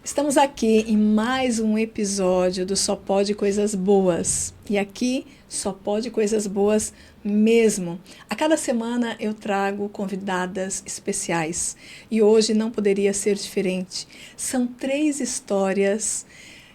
Estamos aqui em mais um episódio do Só Pode Coisas Boas. E aqui só pode coisas boas mesmo. A cada semana eu trago convidadas especiais. E hoje não poderia ser diferente. São 3 histórias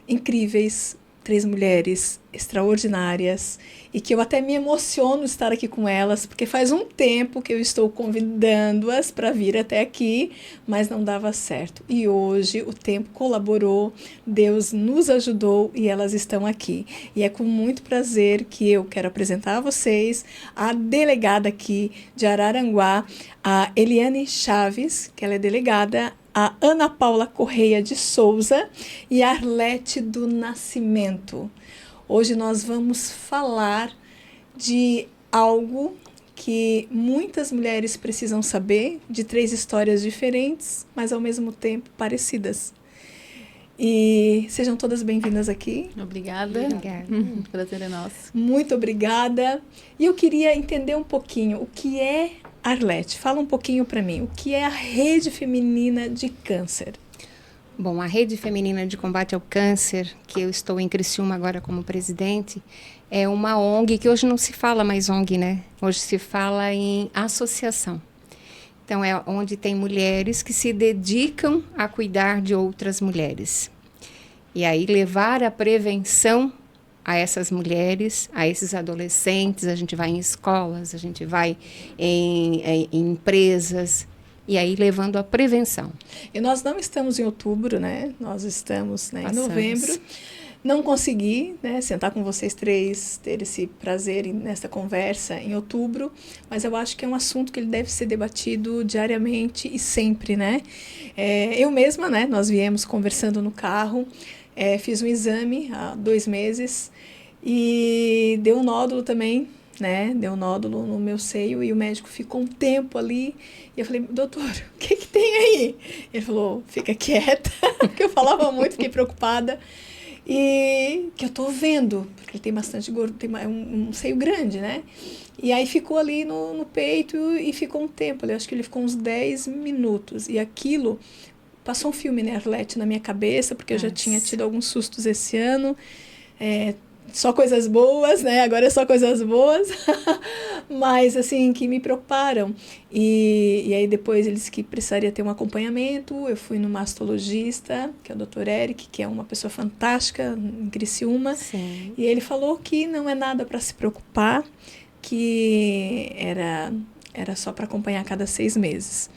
incríveis, 3 mulheres extraordinárias e que eu até me emociono estar aqui com elas, porque faz um tempo que eu estou convidando-as para vir até aqui, mas não dava certo. E hoje o tempo colaborou, Deus nos ajudou e elas estão aqui. E é com muito prazer que eu quero apresentar a vocês a delegada aqui de Araranguá, a Eliane Chaves, que ela é delegada, a Ana Paula Correia de Souza e a Arlete do Nascimento. Hoje nós vamos falar de algo que muitas mulheres precisam saber, de 3 histórias diferentes, mas ao mesmo tempo parecidas. E sejam todas bem-vindas aqui. Obrigada. Prazer é nosso. Muito obrigada. E eu queria entender um pouquinho o que é Arlete. Fala um pouquinho para mim, o que é a Rede Feminina de Câncer? Bom, a Rede Feminina de Combate ao Câncer, que eu estou em Criciúma agora como presidente, é uma ONG que hoje não se fala mais ONG, né? Hoje se fala em associação. Então, é onde tem mulheres que se dedicam a cuidar de outras mulheres. E aí, levar a prevenção a essas mulheres, a esses adolescentes, a gente vai em escolas, a gente vai em empresas, e aí levando a prevenção. E nós não estamos em outubro, né? Nós estamos, né, em novembro. Não consegui, né, sentar com vocês 3, ter esse prazer nessa conversa em outubro, mas eu acho que é um assunto que ele deve ser debatido diariamente e sempre, né? Eu mesma, né, nós viemos conversando no carro, fiz um exame há 2 meses e deu um nódulo também, né? Deu um nódulo no meu seio e o médico ficou um tempo ali e eu falei, doutor, o que tem aí? Ele falou, fica quieta, porque eu falava muito, fiquei preocupada. E que eu tô vendo, porque ele tem bastante gordo, tem um seio grande, né? E aí ficou ali no peito e ficou um tempo ali, acho que ele ficou uns 10 minutos. E aquilo, passou um filme, né, Arlete, na minha cabeça, porque eu já tinha tido alguns sustos esse ano. Só coisas boas, né? Agora é só coisas boas, mas assim, que me preocuparam. E aí depois eles que precisaria ter um acompanhamento, eu fui no mastologista, que é o Dr. Eric, que é uma pessoa fantástica em Criciúma. Sim. E ele falou que não é nada para se preocupar, que era só para acompanhar a cada 6 meses.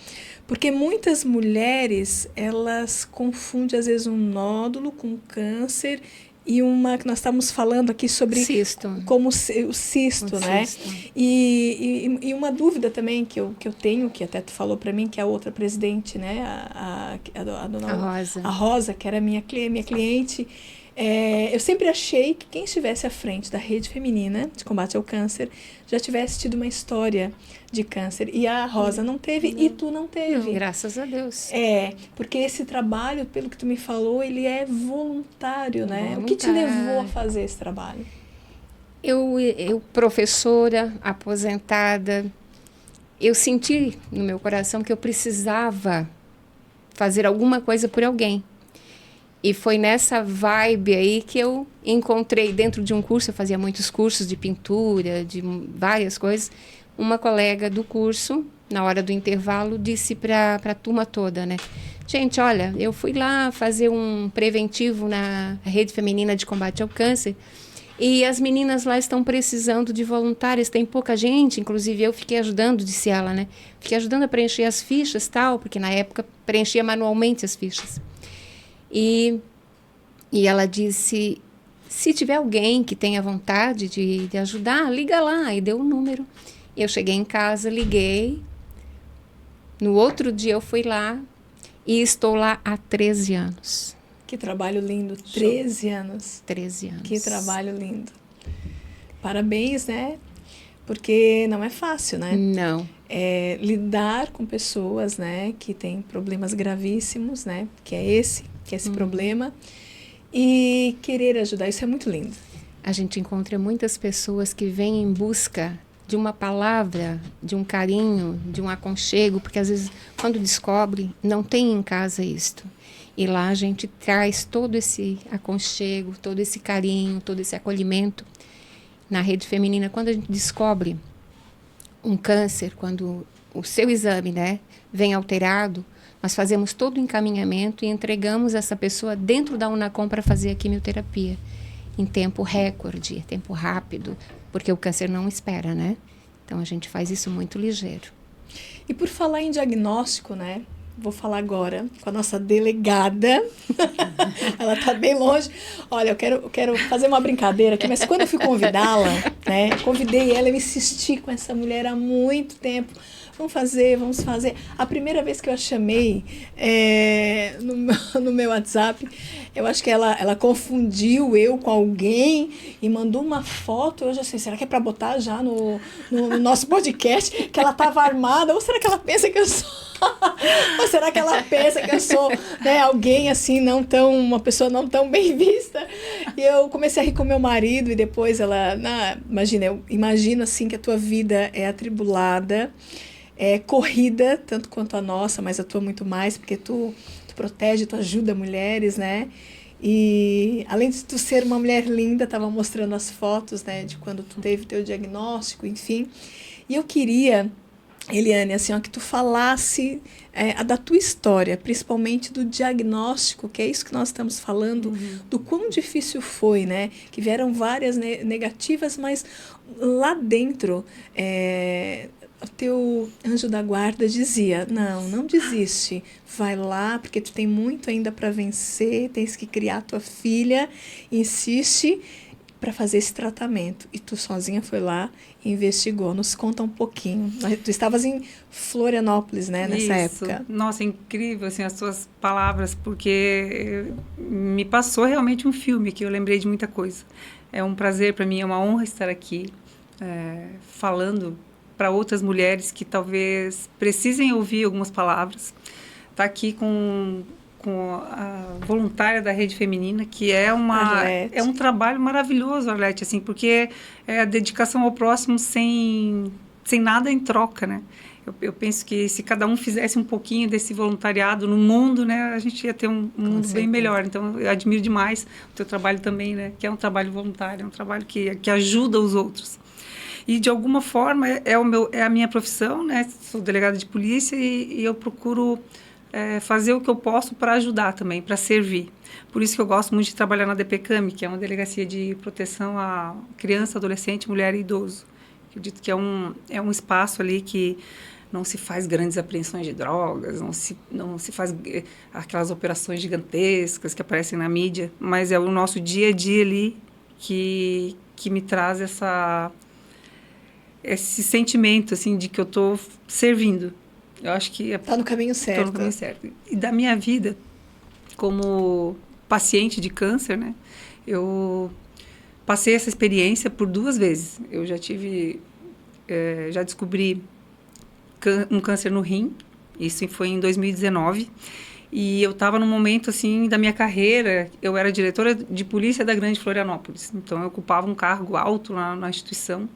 Porque muitas mulheres, elas confundem às vezes um nódulo com câncer e uma que nós estamos falando aqui sobre cisto. Como o cisto, né? Cisto. E uma dúvida também que eu tenho, que até tu falou para mim, que é a outra presidente, né? A dona Rosa. A Rosa, que era minha cliente. Eu sempre achei que quem estivesse à frente da Rede Feminina de Combate ao Câncer já tivesse tido uma história de câncer. E a Rosa não teve e tu não teve. Não, graças a Deus. Porque esse trabalho, pelo que tu me falou, ele é voluntário, né? Voluntário. O que te levou a fazer esse trabalho? Eu professora, aposentada, eu senti no meu coração que eu precisava fazer alguma coisa por alguém. E foi nessa vibe aí que eu encontrei dentro de um curso, eu fazia muitos cursos de pintura, de várias coisas. Uma colega do curso, na hora do intervalo, disse para a turma toda, né? Gente, olha, eu fui lá fazer um preventivo na Rede Feminina de Combate ao Câncer e as meninas lá estão precisando de voluntárias, tem pouca gente, inclusive eu fiquei ajudando, disse ela, né? Fiquei ajudando a preencher as fichas e tal, porque na época preenchia manualmente as fichas. E ela disse, se tiver alguém que tenha vontade de ajudar, liga lá. E deu o número. Eu cheguei em casa, liguei. No outro dia eu fui lá e estou lá há 13 anos. Que trabalho lindo, 13 anos. 13 anos. Que trabalho lindo. Parabéns, né? Porque não é fácil, né? Não. Lidar com pessoas, né, que têm problemas gravíssimos, né? Que é esse problema. E querer ajudar, isso é muito lindo. A gente encontra muitas pessoas que vêm em busca de uma palavra, de um carinho, de um aconchego, porque às vezes, quando descobre, não tem em casa isto. E lá a gente traz todo esse aconchego, todo esse carinho, todo esse acolhimento. Na rede feminina, quando a gente descobre um câncer, quando o seu exame, né, vem alterado, nós fazemos todo o encaminhamento e entregamos essa pessoa dentro da Unacom para fazer a quimioterapia. Em tempo recorde, tempo rápido, porque o câncer não espera, né? Então a gente faz isso muito ligeiro. E por falar em diagnóstico, né? Vou falar agora com a nossa delegada. Ela está bem longe. Olha, eu quero fazer uma brincadeira aqui, mas quando eu fui convidá-la, né? Convidei ela, eu insisti com essa mulher há muito tempo. Vamos fazer. A primeira vez que eu a chamei no meu WhatsApp, eu acho que ela confundiu eu com alguém e mandou uma foto. Eu já sei, será que é para botar já no nosso podcast? Que ela estava armada? Ou será que ela pensa que eu sou... Ou será que ela pensa que eu sou, né, alguém assim, uma pessoa não tão bem vista? E eu comecei a rir com meu marido e depois ela... Imagina, eu imagino assim que a tua vida é atribulada, é corrida, tanto quanto a nossa, mas a tua muito mais, porque tu protege, tu ajuda mulheres, né? E além de tu ser uma mulher linda, estava mostrando as fotos, né, de quando tu teve teu diagnóstico, enfim. E eu queria, Eliane, assim, ó, que tu falasse da tua história, principalmente do diagnóstico, que é isso que nós estamos falando, do quão difícil foi, né? Que vieram várias negativas, mas lá dentro... o teu anjo da guarda dizia, não desiste, vai lá, porque tu tem muito ainda para vencer, tens que criar tua filha, insiste para fazer esse tratamento. E tu sozinha foi lá e investigou. Nos conta um pouquinho. Tu estavas em Florianópolis, né, nessa época. Nossa, incrível, assim, as suas palavras, porque me passou realmente um filme que eu lembrei de muita coisa. É um prazer para mim, é uma honra estar aqui falando para outras mulheres que talvez precisem ouvir algumas palavras. Tá aqui com a voluntária da Rede Feminina, que é um trabalho maravilhoso, Arlete, assim, porque é a dedicação ao próximo sem nada em troca, né? Eu penso que se cada um fizesse um pouquinho desse voluntariado no mundo, né, a gente ia ter um mundo bem melhor. Então, eu admiro demais o teu trabalho também, né, que é um trabalho voluntário, é um trabalho que ajuda os outros. E, de alguma forma, é a minha profissão, né? Sou delegada de polícia e eu procuro fazer o que eu posso para ajudar também, para servir. Por isso que eu gosto muito de trabalhar na DPCAM, que é uma delegacia de proteção a criança, adolescente, mulher e idoso. Acredito que é um espaço ali que não se faz grandes apreensões de drogas, não se faz aquelas operações gigantescas que aparecem na mídia, mas é o nosso dia a dia ali que me traz esse sentimento, assim, de que eu estou servindo. Eu acho que... Está no caminho certo. Estou no caminho certo. E da minha vida, como paciente de câncer, né? Eu passei essa experiência por 2 vezes. Eu já já descobri um câncer no rim. Isso foi em 2019. E eu estava num momento, assim, da minha carreira, eu era diretora de polícia da Grande Florianópolis. Então, eu ocupava um cargo alto na instituição.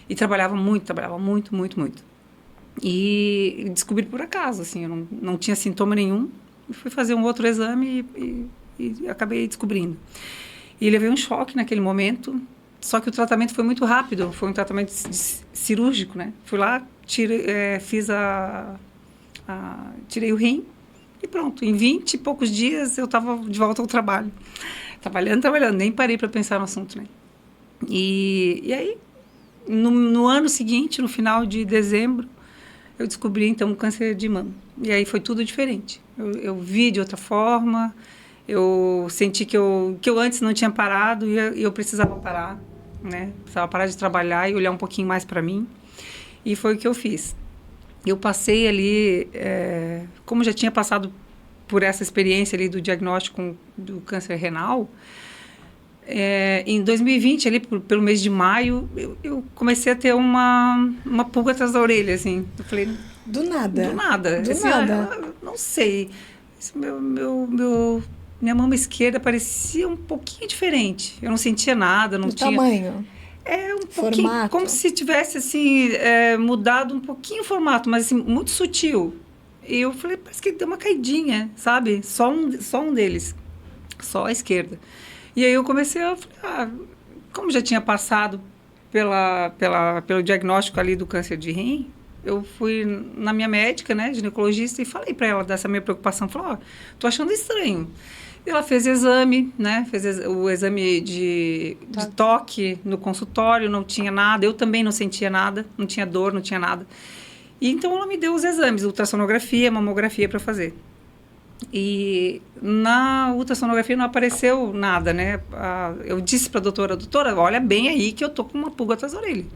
E trabalhava muito. E descobri por acaso, assim, eu não tinha sintoma nenhum. Fui fazer um outro exame e acabei descobrindo. E levei um choque naquele momento, só que o tratamento foi muito rápido, foi um tratamento cirúrgico, né? Fui lá, tirei o rim e pronto. Em 20 e poucos dias eu estava de volta ao trabalho. Trabalhando, nem parei para pensar no assunto, né? E aí... No ano seguinte, no final de dezembro, eu descobri, então, um câncer de mama. E aí foi tudo diferente. Eu vi de outra forma, eu senti que eu antes não tinha parado e eu precisava parar, né? Precisava parar de trabalhar e olhar um pouquinho mais para mim. E foi o que eu fiz. Eu passei ali, como já tinha passado por essa experiência ali do diagnóstico do câncer renal, em 2020, ali pelo mês de maio, eu comecei a ter uma pulga atrás da orelha, assim. Eu falei... Do nada? Do nada. Não sei. Minha mama esquerda parecia um pouquinho diferente. Eu não sentia nada, não tinha... tamanho? Um pouquinho, formato. Como se tivesse, assim, mudado um pouquinho o formato, mas, assim, muito sutil. E eu falei, parece que deu uma caidinha, sabe? Só um deles, só a esquerda. E aí eu comecei a falar, como já tinha passado pelo diagnóstico ali do câncer de rim, eu fui na minha médica, né, ginecologista, e falei para ela dessa minha preocupação. Falei, tô achando estranho. E ela fez exame, né, o exame de toque no consultório, não tinha nada. Eu também não sentia nada, não tinha dor, não tinha nada. E então ela me deu os exames, ultrassonografia, mamografia para fazer. E na ultrassonografia não apareceu nada, né? Eu disse para a doutora, olha bem aí que eu tô com uma pulga atrás da orelha.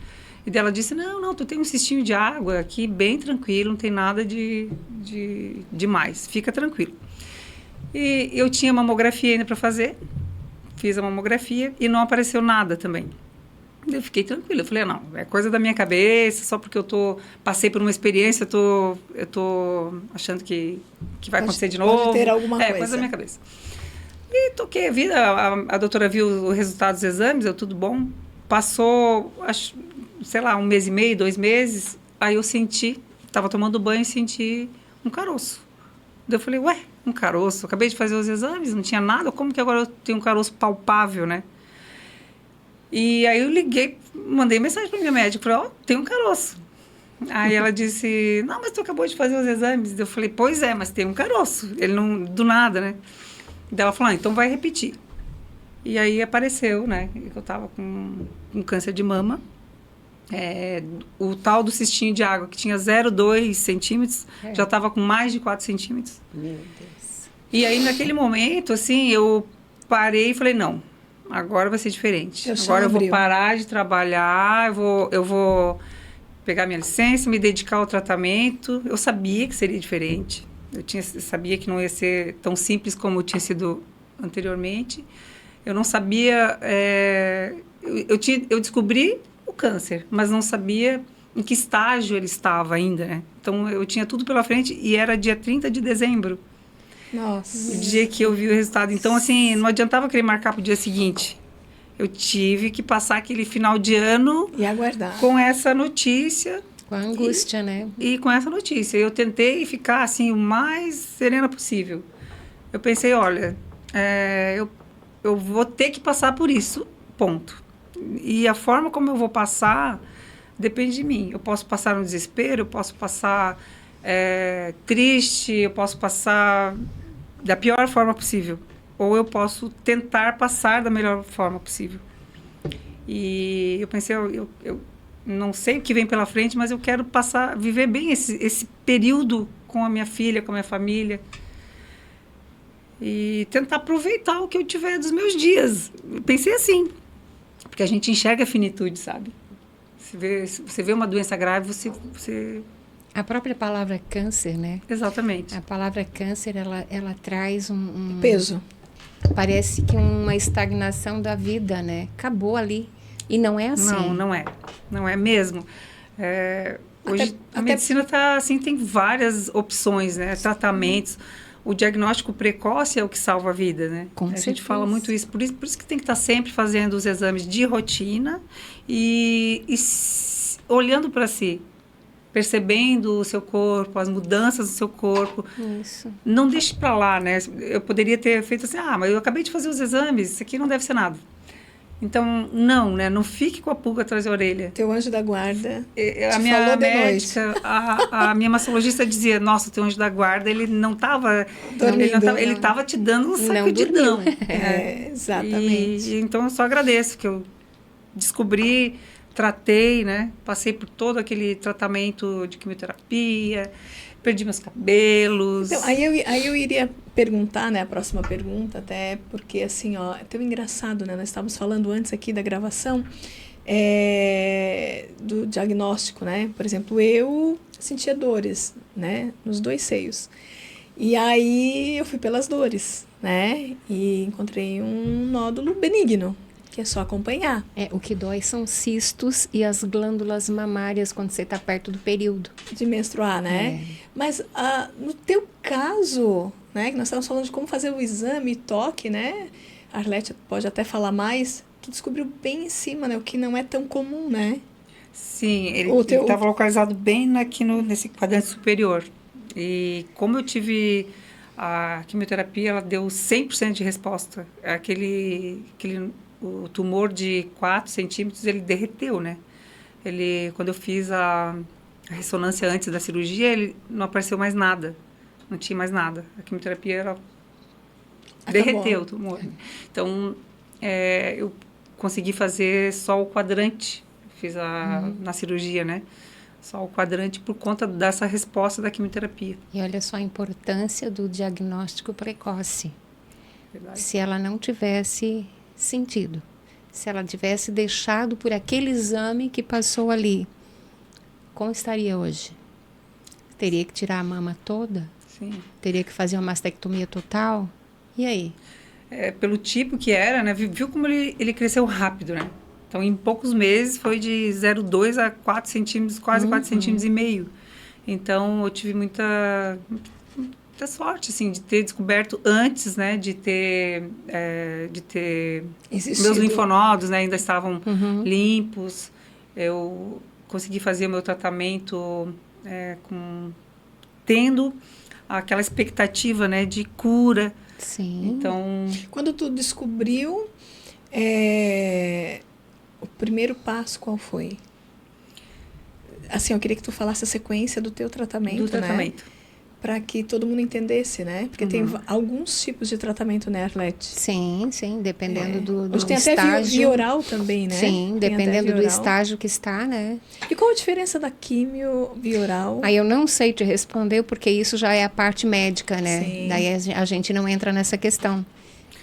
E dela disse, não, tu tem um cistinho de água aqui, bem tranquilo, não tem nada de demais, fica tranquilo. E eu tinha mamografia ainda para fazer, fiz a mamografia e não apareceu nada também. Eu fiquei tranquila, eu falei, não, é coisa da minha cabeça, só porque eu passei por uma experiência, eu tô achando que vai acontecer de novo. Pode ter alguma coisa. É, coisa da minha cabeça. E toquei a vida, a doutora viu o resultado dos exames, deu tudo bom. Passou, sei lá, 1 mês e meio, 2 meses, aí eu estava tomando banho e senti um caroço. Daí eu falei, ué, um caroço? Acabei de fazer os exames, não tinha nada, como que agora eu tenho um caroço palpável, né? E aí eu liguei, mandei mensagem para minha médica, falei, tem um caroço. Aí ela disse, não, mas tu acabou de fazer os exames. Eu falei, pois é, mas tem um caroço. Ele não, do nada, né? Daí ela falou, então vai repetir. E aí apareceu, né, que eu estava com câncer de mama. O tal do cistinho de água, que tinha 0,2 centímetros, já estava com mais de 4 centímetros. Meu Deus. E aí, naquele momento, assim, eu parei e falei, não, agora vai ser diferente. Agora eu vou parar de trabalhar, eu vou pegar minha licença, me dedicar ao tratamento. Eu sabia que seria diferente. Eu sabia que não ia ser tão simples como tinha sido anteriormente. Eu não sabia... eu descobri o câncer, mas não sabia em que estágio ele estava ainda, né? Então, eu tinha tudo pela frente e era dia 30 de dezembro. Nossa. O dia que eu vi o resultado. Então, assim, não adiantava querer marcar para o dia seguinte. Eu tive que passar aquele final de ano... E aguardar. Com essa notícia. Com a angústia, né? E com essa notícia. Eu tentei ficar, assim, o mais serena possível. Eu pensei, olha, eu vou ter que passar por isso, ponto. E a forma como eu vou passar depende de mim. Eu posso passar no desespero, eu posso passar triste, eu posso passar da pior forma possível. Ou eu posso tentar passar da melhor forma possível. E eu pensei, eu não sei o que vem pela frente, mas eu quero viver bem esse período com a minha filha, com a minha família. E tentar aproveitar o que eu tiver dos meus dias. Eu pensei assim, porque a gente enxerga a finitude, sabe? Você vê uma doença grave, você... A própria palavra câncer, né? Exatamente. A palavra câncer, ela traz um peso. Parece que uma estagnação da vida, né? Acabou ali. E não é assim. Não é. Não é mesmo. Hoje a medicina tá assim, tem várias opções, né? Tratamentos. O diagnóstico precoce é o que salva a vida, né? Com certeza. A gente fala muito isso. Por isso que tem que estar sempre fazendo os exames de rotina e olhando para si. Percebendo o seu corpo, as mudanças do seu corpo. Isso. Não deixe para lá, né? Eu poderia ter feito assim, mas eu acabei de fazer os exames, isso aqui não deve ser nada. Então, não, né? Não fique com a pulga atrás da orelha. Teu anjo da guarda a minha médica, a minha mastologista dizia, nossa, teu anjo da guarda, ele não estava... Ele estava te dando um sacudidão. Exatamente. Então, eu só agradeço que eu descobri... Tratei, né? Passei por todo aquele tratamento de quimioterapia, perdi meus cabelos. Então, aí eu iria perguntar, né? A próxima pergunta, até porque, assim, é tão engraçado, né? Nós estávamos falando antes aqui da gravação do diagnóstico, né? Por exemplo, eu sentia dores, né? Nos 2 seios. E aí eu fui pelas dores, né? E encontrei um nódulo benigno. Que é só acompanhar. O que dói são cistos e as glândulas mamárias quando você está perto do período. De menstruar, né? Mas no teu caso, né? Que nós estávamos falando de como fazer o exame toque, né? A Arlete pode até falar mais. Tu descobriu bem em cima, né? O que não é tão comum, né? Sim, ele estava localizado bem aqui nesse quadrante superior. E como eu tive a quimioterapia, ela deu 100% de resposta. O tumor de 4 centímetros, ele derreteu, né? Quando eu fiz a ressonância antes da cirurgia, ele não apareceu mais nada. Não tinha mais nada. A quimioterapia, ela derreteu o tumor. Então, eu consegui fazer só o quadrante. Fiz na cirurgia, né? Só o quadrante por conta dessa resposta da quimioterapia. E olha só a importância do diagnóstico precoce. Verdade. Se ela não tivesse sentido, se ela tivesse deixado por aquele exame que passou ali, como estaria hoje? Teria que tirar a mama toda? Sim. Teria que fazer uma mastectomia total? E aí? Pelo tipo que era, né? Viu como ele cresceu rápido, né? Então, em poucos meses, foi de 0,2 a 4 centímetros, quase 4 centímetros e meio. Então, eu tive muita sorte, assim, de ter descoberto antes, né? De ter meus linfonodos, né? Ainda estavam limpos. Eu consegui fazer o meu tratamento tendo aquela expectativa, né? De cura. Sim. Então... Quando tu descobriu... O primeiro passo qual foi? Assim, eu queria que tu falasse a sequência do teu tratamento, Do tratamento. Né? Para que todo mundo entendesse, né? Porque tem alguns tipos de tratamento, né, Arlete? Sim, dependendo do Hoje tem estágio. até via oral também, né? Sim, dependendo do estágio que está, né? E qual a diferença da quimio via oral? Aí eu não sei te responder, porque isso já é a parte médica, né? Sim. Daí a gente não entra nessa questão.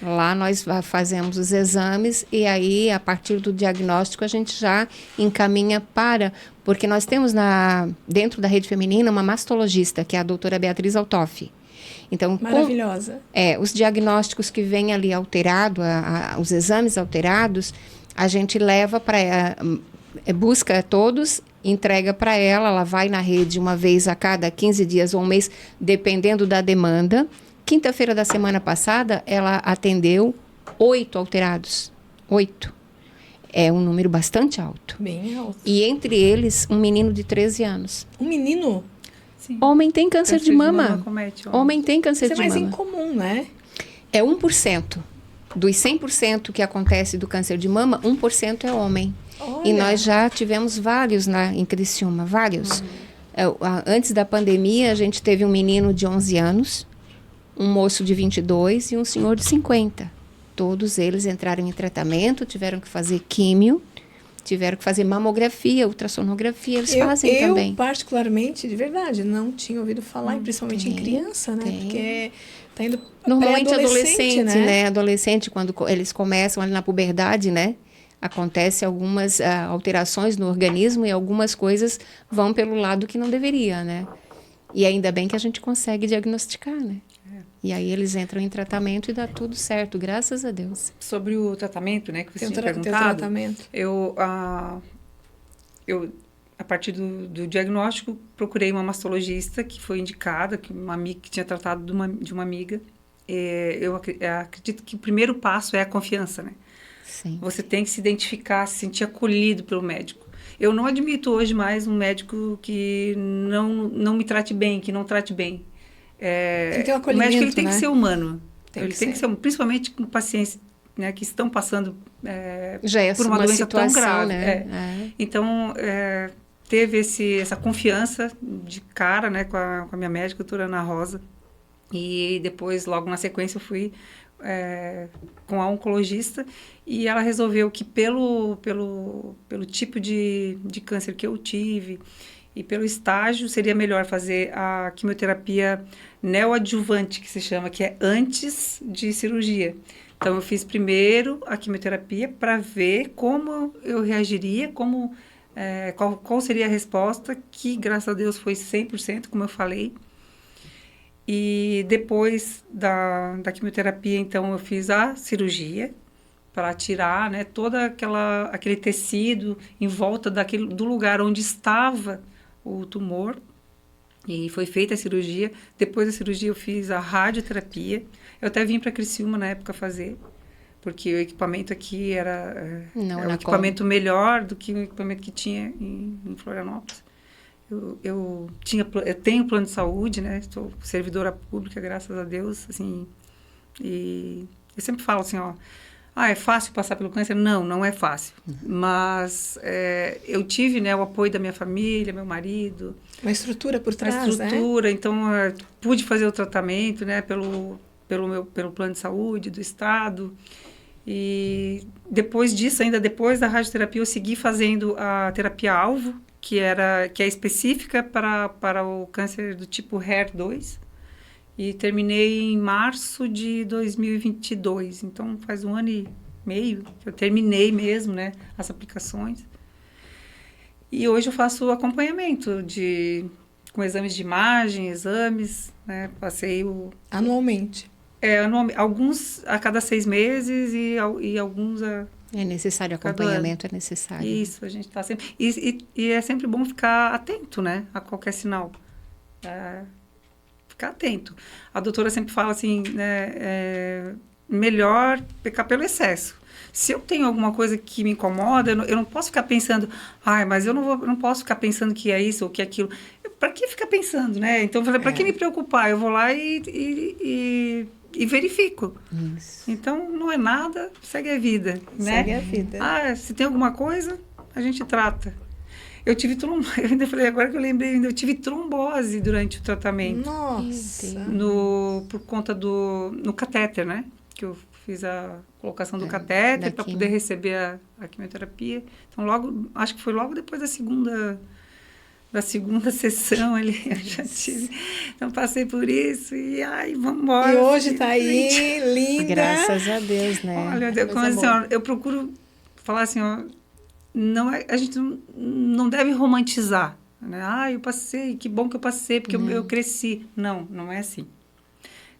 Lá nós fazemos os exames e aí, a partir do diagnóstico, a gente já encaminha para... Porque nós temos dentro da rede feminina uma mastologista, que é a doutora Beatriz Altoff. Então, maravilhosa. Os diagnósticos que vêm ali alterado, os exames alterados, a gente leva para... busca todos, entrega para ela vai na rede uma vez a cada 15 dias ou um mês, dependendo da demanda. Quinta-feira da semana passada, ela atendeu 8 alterados. 8. É um número bastante alto. Bem alto. E entre eles, um menino de 13 anos. Um menino? Sim. Homem tem câncer de mama. Homem tem câncer de mama. Isso é mais incomum, né? É 1%. Dos 100% que acontece do câncer de mama, 1% é homem. Olha. E nós já tivemos vários em Criciúma, vários. Antes da pandemia, a gente teve um menino de 11 anos, um moço de 22 e um senhor de 50. Todos eles entraram em tratamento, tiveram que fazer químio, tiveram que fazer mamografia, ultrassonografia, eles fazem também. Eu, particularmente, de verdade, não tinha ouvido falar, principalmente em criança, né? Porque tá indo normalmente adolescente, né? Adolescente, quando eles começam ali na puberdade, né? Acontece algumas alterações no organismo e algumas coisas vão pelo lado que não deveria, né? E ainda bem que a gente consegue diagnosticar, né? E aí eles entram em tratamento e dá tudo certo, graças a Deus. Sobre o tratamento, né, que você tinha perguntado, tratamento. Eu, a partir do diagnóstico, procurei uma mastologista que foi indicada, que tinha tratado de uma amiga. Eu acredito que o primeiro passo é a confiança, né? Sim. Você tem que se identificar, se sentir acolhido pelo médico. Eu não admito hoje mais um médico que não me trate bem, que não trate bem. O médico tem que ser humano. Ele tem que ser, principalmente com pacientes, né, que estão passando por uma doença tão grave. Né? Então, teve essa confiança de cara, né, com a minha médica, a doutora Ana Rosa. E depois, logo na sequência, eu fui com a oncologista e ela resolveu que pelo tipo de câncer que eu tive e pelo estágio, seria melhor fazer a quimioterapia neoadjuvante, que se chama, que é antes de cirurgia. Então, eu fiz primeiro a quimioterapia para ver como eu reagiria, qual seria a resposta, que, graças a Deus, foi 100%, como eu falei. E depois da quimioterapia, então, eu fiz a cirurgia para tirar, né, todo aquele tecido em volta do lugar onde estava o tumor, e foi feita a cirurgia. Depois da cirurgia eu fiz a radioterapia. Eu até vim para Criciúma na época fazer, porque o equipamento aqui era um equipamento melhor do que o equipamento que tinha em Florianópolis. Eu tenho plano de saúde, né? Sou servidora pública, graças a Deus, assim. E eu sempre falo assim, ó, é fácil passar pelo câncer? Não, não é fácil. Mas eu tive, né, o apoio da minha família, meu marido. Uma estrutura por trás, uma estrutura, né? Então pude fazer o tratamento, né, pelo plano de saúde do estado. E depois disso, ainda depois da radioterapia, eu segui fazendo a terapia-alvo, que é específica para o câncer do tipo HER2. E terminei em março de 2022. Então, faz 1 ano e meio que eu terminei mesmo, né, as aplicações. E hoje eu faço acompanhamento com exames de imagem, né, passei anualmente. Anualmente. Alguns a cada 6 meses e alguns a... É necessário, acompanhamento é necessário. Isso, a gente está sempre... E é sempre bom ficar atento, né, a qualquer sinal. Ficar atento. A doutora sempre fala assim, né, melhor pecar pelo excesso. Se eu tenho alguma coisa que me incomoda, eu não posso ficar pensando, mas eu não posso ficar pensando que é isso ou que é aquilo. Para que ficar pensando, né? Então, para que me preocupar? Eu vou lá e verifico. Isso. Então, não é nada, segue a vida, né? Segue a vida. Se tem alguma coisa, a gente trata. Eu tive trombose, eu ainda falei, agora que eu lembrei, eu tive trombose durante o tratamento. Nossa! Por conta no catéter, né? Que eu fiz a colocação do catéter para poder receber a quimioterapia. Então, acho que foi logo depois da segunda sessão ali, eu já tive. Então, passei por isso e, vamos embora. E hoje está aí, linda. Graças a Deus, né? Olha, eu procuro falar assim, ó, a gente não deve romantizar, né? Eu passei, que bom que eu passei, porque eu cresci. Não é assim.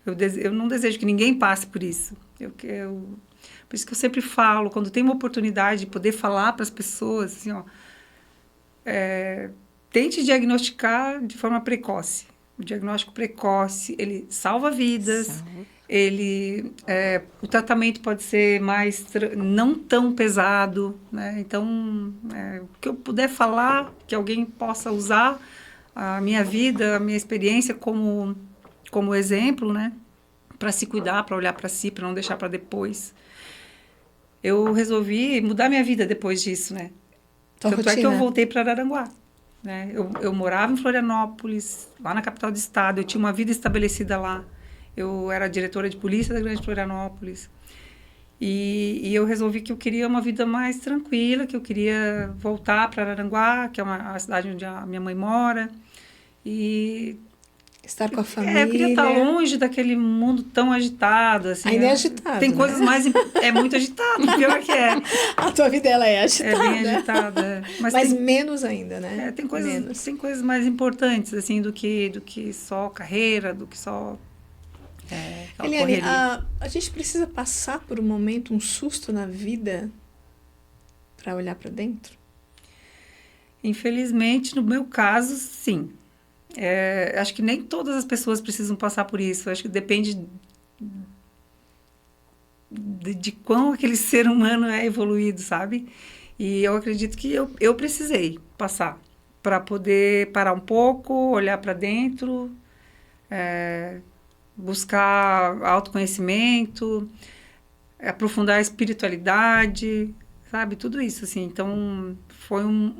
Eu não desejo que ninguém passe por isso. Por isso que eu sempre falo, quando tem uma oportunidade de poder falar para as pessoas, assim, ó, tente diagnosticar de forma precoce. O diagnóstico precoce, ele salva vidas. O tratamento pode ser não tão pesado, né? Então, o que eu puder falar, que alguém possa usar a minha vida, a minha experiência como exemplo, né? Para se cuidar, para olhar para si, para não deixar para depois. Eu resolvi mudar minha vida depois disso, né? Tanto é que eu voltei para Araranguá. Né? Eu morava em Florianópolis, lá na capital do estado, eu tinha uma vida estabelecida lá. Eu era diretora de polícia da Grande Florianópolis. E eu resolvi que eu queria uma vida mais tranquila, que eu queria voltar para Araranguá, que é a cidade onde a minha mãe mora. E estar com a família. Eu queria estar longe daquele mundo tão agitado. Assim, ainda é agitado. Tem coisas mais... É muito agitado, pior que é. A tua vida, ela é agitada. É bem agitada. Mas menos ainda, né? Tem coisas mais importantes, assim, do que só carreira, do que só... Eliane, a gente precisa passar por um momento, um susto na vida para olhar para dentro? Infelizmente, no meu caso, sim. Acho que nem todas as pessoas precisam passar por isso. Acho que depende de quão aquele ser humano é evoluído, sabe? E eu acredito que eu precisei passar para poder parar um pouco, olhar para dentro, buscar autoconhecimento, aprofundar a espiritualidade, sabe? Tudo isso, assim. Então,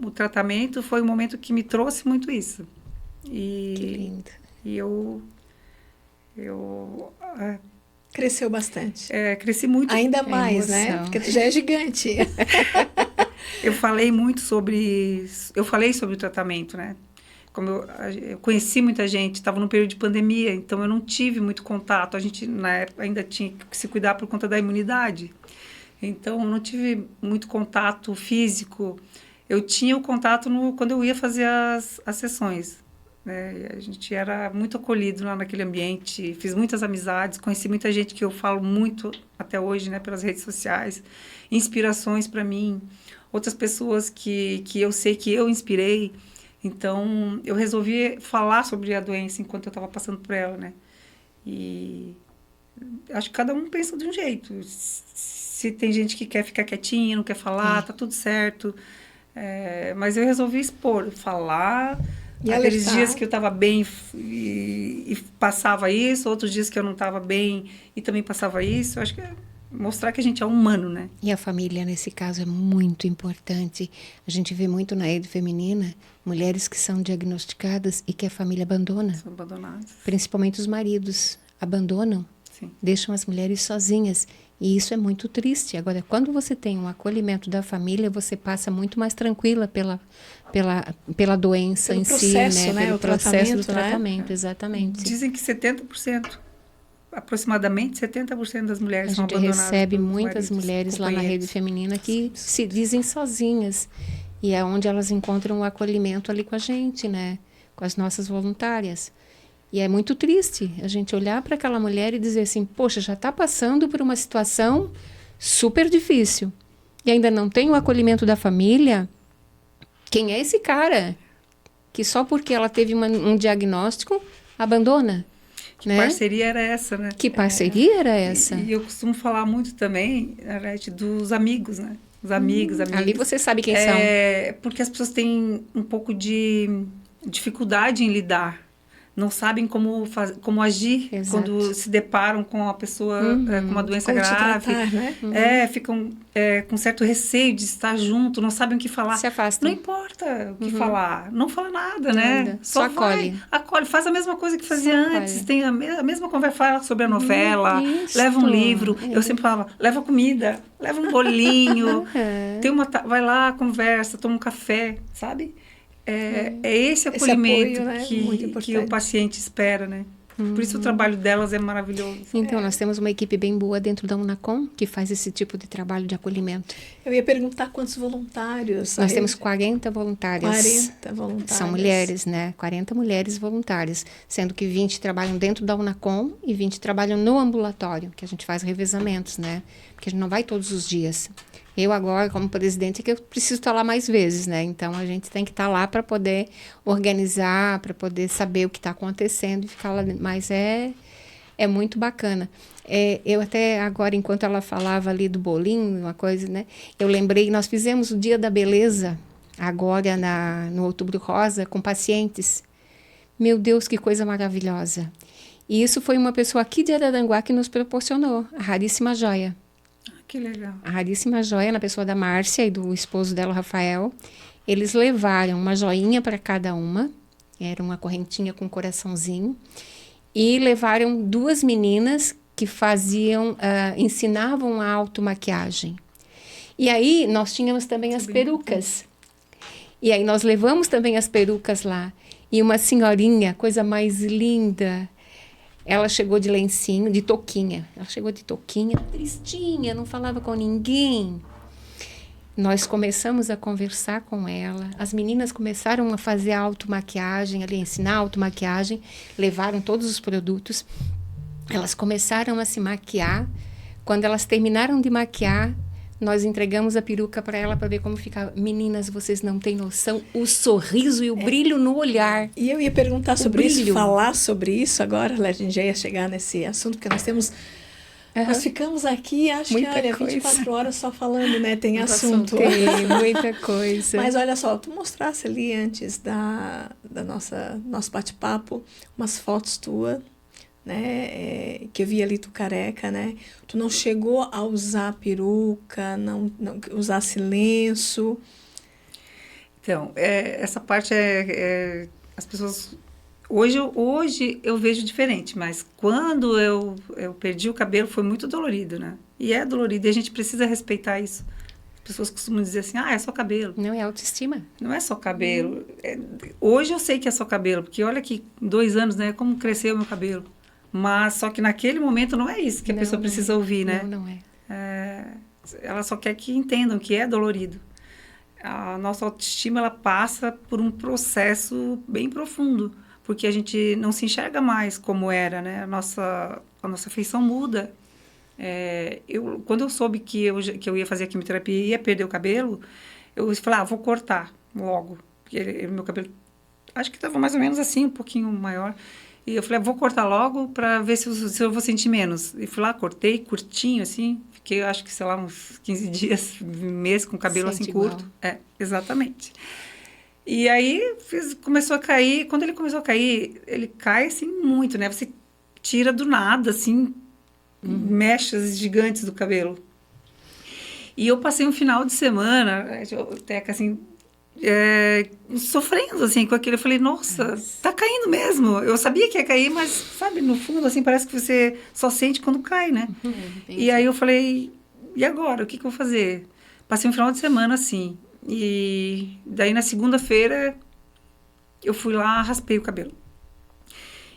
o tratamento foi um momento que me trouxe muito isso. Que lindo. E eu cresceu bastante. Cresci muito. Ainda mais, né? Porque tu já é gigante. Eu falei sobre o tratamento, né? Como eu conheci muita gente, estava num período de pandemia, então eu não tive muito contato. A gente, na época, ainda tinha que se cuidar por conta da imunidade. Então, eu não tive muito contato físico. Eu tinha o contato quando eu ia fazer as sessões. Né? A gente era muito acolhido lá naquele ambiente, fiz muitas amizades, conheci muita gente que eu falo muito até hoje, né, pelas redes sociais, inspirações para mim, outras pessoas que eu sei que eu inspirei. Então, eu resolvi falar sobre a doença enquanto eu estava passando por ela, né? E acho que cada um pensa de um jeito. Se tem gente que quer ficar quietinha, não quer falar, tá tudo certo. Mas eu resolvi falar, E aqueles alertar. dias que eu estava bem e passava isso, outros dias que eu não estava bem e também passava isso. Eu acho que é mostrar que a gente é humano, né? E a família, nesse caso, é muito importante. A gente vê muito na rede feminina mulheres que são diagnosticadas e que a família abandona. São abandonados. Principalmente os maridos abandonam, Sim. deixam as mulheres sozinhas. E isso é muito triste. Agora, quando você tem um acolhimento da família, você passa muito mais tranquila pela doença Pelo em processo, si, né? né? Pelo O processo do tratamento, né? tratamento, exatamente. Dizem que 70%, aproximadamente 70% das mulheres A são gente abandonadas recebe pelos muitas maridos, mulheres lá na rede companheiros. feminina que se dizem sozinhas. E é onde elas encontram o acolhimento ali com a gente, né? Com as nossas voluntárias. E é muito triste a gente olhar para aquela mulher e dizer assim, poxa, já está passando por uma situação super difícil. E ainda não tem o acolhimento da família. Quem é esse cara que só porque ela teve um diagnóstico, abandona? Que né? parceria era essa, né? Que parceria era essa? E eu costumo falar muito também, Arlete, dos amigos, né? Os amigos, amigas. Ali você sabe quem são. Porque as pessoas têm um pouco de dificuldade em lidar. Não sabem como agir. Exato. Quando se deparam com a pessoa com uma doença Como te grave. tratar, né? Ficam com certo receio de estar junto, não sabem o que falar. Se afastam. Não importa o que falar, não fala nada, né? Nada. Só acolhe. Acolhe, faz a mesma coisa que fazia Só antes. acolhe. Tem a mesma conversa, fala sobre a novela, Isso. leva um livro. Eu sempre falava, leva comida, leva um bolinho, vai lá, conversa, toma um café, sabe? É esse acolhimento apoio, né? Muito que o paciente espera, né? Por isso o trabalho delas é maravilhoso. Então, nós temos uma equipe bem boa dentro da Unacom que faz esse tipo de trabalho de acolhimento. Eu ia perguntar quantos voluntários. Nós temos 40 voluntárias. 40 voluntárias. São mulheres, né? 40 mulheres voluntárias, sendo que 20 trabalham dentro da Unacom e 20 trabalham no ambulatório, que a gente faz revezamentos, né? Porque a gente não vai todos os dias. Eu agora, como presidente, é que eu preciso estar lá mais vezes, né? Então, a gente tem que estar lá para poder organizar, para poder saber o que está acontecendo e ficar lá dentro. Mas é muito bacana. Eu até agora, enquanto ela falava ali do bolinho, uma coisa, né? Eu lembrei, nós fizemos o Dia da Beleza, agora no Outubro Rosa, com pacientes. Meu Deus, que coisa maravilhosa. E isso foi uma pessoa aqui de Araranguá que nos proporcionou, a Raríssima Joia. Que legal. A Raríssima Joia, na pessoa da Márcia e do esposo dela, o Rafael, eles levaram uma joinha para cada uma, era uma correntinha com um coraçãozinho, e levaram 2 meninas que ensinavam a automaquiagem. E aí nós tínhamos também as perucas. E aí nós levamos também as perucas lá. E uma senhorinha, coisa mais linda, ela chegou de lencinho, de touquinha. Ela chegou de touquinha, tristinha, não falava com ninguém. Nós começamos a conversar com ela. As meninas começaram a fazer a automaquiagem, ali, ensinar a automaquiagem. Levaram todos os produtos. Elas começaram a se maquiar. Quando elas terminaram de maquiar, nós entregamos a peruca para ela para ver como ficava. Meninas, vocês não têm noção, o sorriso e o brilho no olhar. E eu ia perguntar sobre isso, falar sobre isso agora, a gente já ia chegar nesse assunto, porque nós temos... Nós ficamos aqui, acho muita que, 24 horas só falando, né? Tem assunto. Tem muita coisa. Mas olha só, tu mostrasse ali antes nosso bate-papo umas fotos tuas, né, que eu vi ali tu careca, né, tu não chegou a usar peruca, não usasse lenço. Então, essa parte as pessoas, hoje eu vejo diferente, mas quando eu perdi o cabelo foi muito dolorido, né, e é dolorido e a gente precisa respeitar isso. As pessoas costumam dizer assim, é só cabelo. Não, é autoestima. Não é só cabelo. Hoje eu sei que é só cabelo, porque olha que 2 anos, né, como cresceu o meu cabelo. Mas só que naquele momento não é isso que a pessoa precisa ouvir, né? Não é. Ela só quer que entendam que é dolorido. A nossa autoestima, ela passa por um processo bem profundo, porque a gente não se enxerga mais como era, né? A nossa feição muda. Quando eu soube que eu ia fazer a quimioterapia e ia perder o cabelo, eu falei, vou cortar logo. Porque meu cabelo, acho que estava mais ou menos assim, um pouquinho maior. E eu falei, vou cortar logo para ver se eu vou sentir menos. E fui lá, cortei, curtinho, assim. Fiquei, acho que, sei lá, uns 15 dias, mês com o cabelo assim curto. Exatamente. E aí começou a cair. Quando ele começou a cair, ele cai assim muito, né? Você tira do nada, assim, mechas gigantes do cabelo. E eu passei um final de semana, Teca, assim, sofrendo, assim, com aquilo. Eu falei, nossa, tá caindo mesmo. Eu sabia que ia cair, mas, sabe, no fundo, assim, parece que você só sente quando cai, né? E aí eu falei, e agora? O que eu vou fazer? Passei um final de semana, assim. E daí, na segunda-feira, eu fui lá, raspei o cabelo.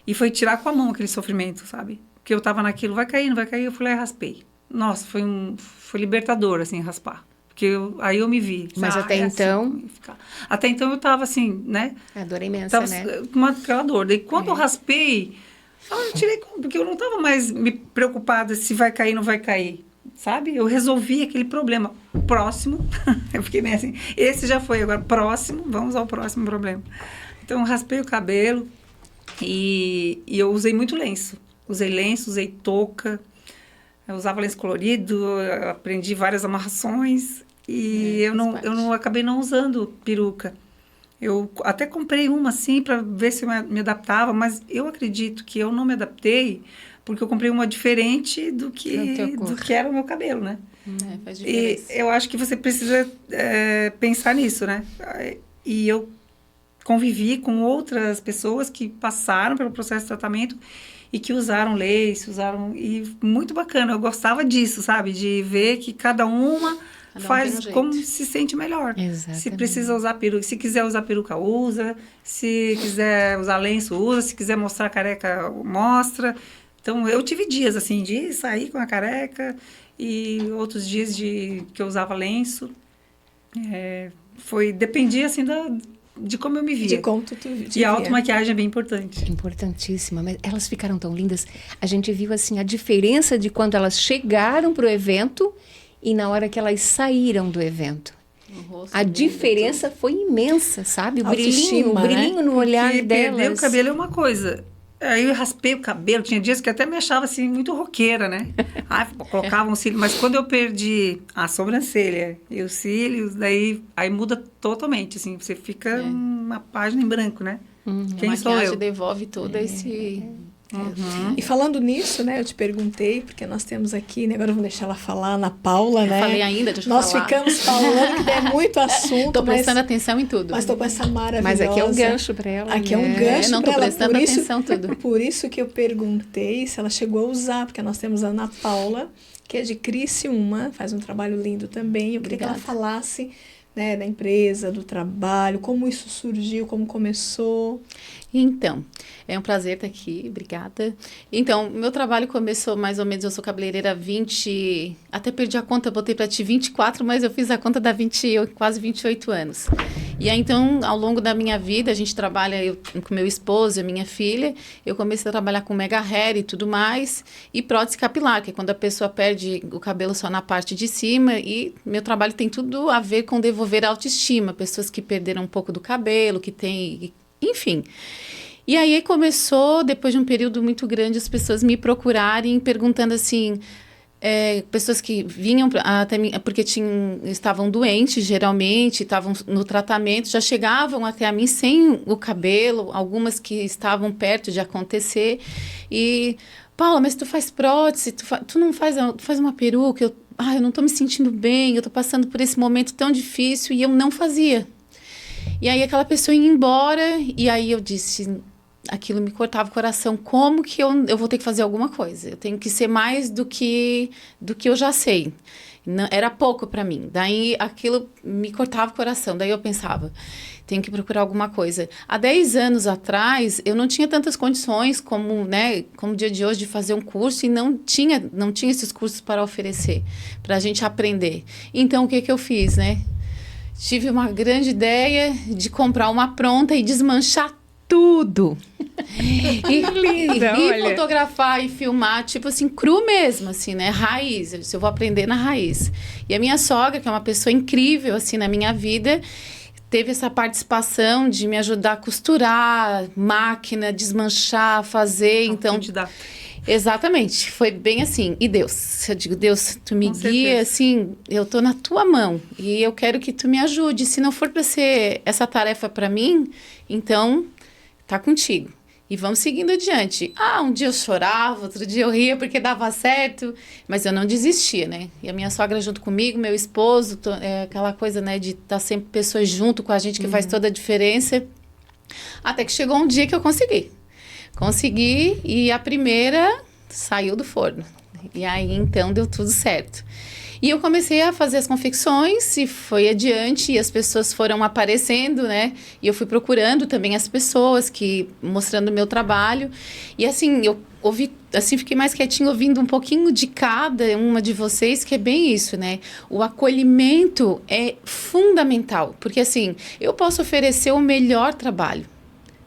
E foi tirar com a mão aquele sofrimento, sabe? Porque eu tava naquilo, vai cair, não vai cair. Eu fui lá e raspei. Nossa, foi libertador, assim, raspar. Porque aí eu me vi. Mas até então... Assim, até então eu tava assim, né? A dor imensa, né? Com aquela dor. Daí quando eu raspei, eu tirei, porque eu não tava mais me preocupada se vai cair ou não vai cair. Sabe? Eu resolvi aquele problema. Próximo, eu fiquei meio assim, esse já foi, agora próximo, vamos ao próximo problema. Então, eu raspei o cabelo e eu usei muito lenço. Usei lenço, usei touca, eu usava lenço colorido, eu aprendi várias amarrações e eu não acabei não usando peruca. Eu até comprei uma assim para ver se eu me adaptava, mas eu acredito que eu não me adaptei porque eu comprei uma diferente do que era o meu cabelo, né? Faz diferença. E eu acho que você precisa pensar nisso, né? E eu convivi com outras pessoas que passaram pelo processo de tratamento e que usaram lace, e muito bacana. Eu gostava disso, sabe? De ver que cada uma faz como se sente melhor. Exatamente. Se precisa usar peruca, se quiser usar peruca, usa. Se quiser usar lenço, usa. Se quiser mostrar careca, mostra. Então, eu tive dias, assim, de sair com a careca e outros dias que eu usava lenço. Dependia, assim, de como eu me via. De como tu te E a automaquiagem é bem importante. Importantíssima, mas elas ficaram tão lindas. A gente viu, assim, a diferença de quando elas chegaram para o evento e na hora que elas saíram do evento. A diferença foi imensa, sabe? O brilhinho no olhar delas. Perder o cabelo é uma coisa. Aí eu raspei o cabelo, tinha dias que até me achava assim muito roqueira, né? Colocava um cílio, mas quando eu perdi a sobrancelha e os cílios, daí aí muda totalmente, assim, você fica uma página em branco, né? Quem a sou eu? maquiagem devolve todo esse... E falando nisso, né, eu te perguntei, porque nós temos aqui, né, agora vamos deixar ela falar, Ana Paula, né? Falei ainda, deixa eu Nós falar. ficamos falando que tem muito assunto. Tô prestando atenção em tudo. Mas tô com essa maravilhosa. Mas aqui é um gancho para ela. Aqui é um gancho não tô para ela. prestando atenção em tudo. Por isso que eu perguntei se ela chegou a usar, porque nós temos a Ana Paula, que é de Criciúma, faz um trabalho lindo também. Eu queria que ela falasse, né, da empresa, do trabalho, como isso surgiu, como começou. Então, é um prazer estar aqui, obrigada. Então, meu trabalho começou mais ou menos, eu sou cabeleireira há 20, até perdi a conta, botei para ti 24, mas eu fiz a conta da quase 28 anos. E aí, então, ao longo da minha vida, a gente trabalha com meu esposo e a minha filha, eu comecei a trabalhar com mega hair e tudo mais, e prótese capilar, que é quando a pessoa perde o cabelo só na parte de cima, e meu trabalho tem tudo a ver com devolver a autoestima, pessoas que perderam um pouco do cabelo, que tem... Enfim, e aí começou, depois de um período muito grande, as pessoas me procurarem, perguntando assim, pessoas que vinham até mim, porque estavam doentes, geralmente, estavam no tratamento, já chegavam até a mim sem o cabelo, algumas que estavam perto de acontecer, e, Paula, mas tu faz prótese, tu não faz uma peruca, eu não estou me sentindo bem, eu estou passando por esse momento tão difícil, e eu não fazia. E aí aquela pessoa ia embora, e aí eu disse, aquilo me cortava o coração, como que eu vou ter que fazer alguma coisa? Eu tenho que ser mais do que eu já sei. Não, era pouco para mim. Daí aquilo me cortava o coração. Daí eu pensava, tenho que procurar alguma coisa. Há 10 anos atrás, eu não tinha tantas condições como o dia de hoje de fazer um curso e não tinha esses cursos para oferecer, para a gente aprender. Então, o que eu fiz, né? Tive uma grande ideia de comprar uma pronta e desmanchar tudo. E fotografar e filmar, tipo assim, cru mesmo, assim, né? Raiz. Eu disse, eu vou aprender na raiz. E a minha sogra, que é uma pessoa incrível, assim, na minha vida, teve essa participação de me ajudar a costurar, máquina, desmanchar, fazer. Então, Exatamente, foi bem assim. E Deus, eu digo, Deus, tu me guia, assim, eu tô na tua mão e eu quero que tu me ajude. Se não for para ser essa tarefa para mim, então tá contigo. E vamos seguindo adiante. Um dia eu chorava, outro dia eu ria porque dava certo, mas eu não desistia, né? E a minha sogra junto comigo, meu esposo, aquela coisa, né, de estar sempre pessoas junto com a gente que faz toda a diferença. Até que chegou um dia que eu consegui. Consegui e a primeira saiu do forno. E aí, então, deu tudo certo. E eu comecei a fazer as confecções e foi adiante e as pessoas foram aparecendo, né? E eu fui procurando também as pessoas mostrando o meu trabalho. E assim, eu ouvi, assim, fiquei mais quietinho ouvindo um pouquinho de cada uma de vocês, que é bem isso, né? O acolhimento é fundamental, porque assim, eu posso oferecer o melhor trabalho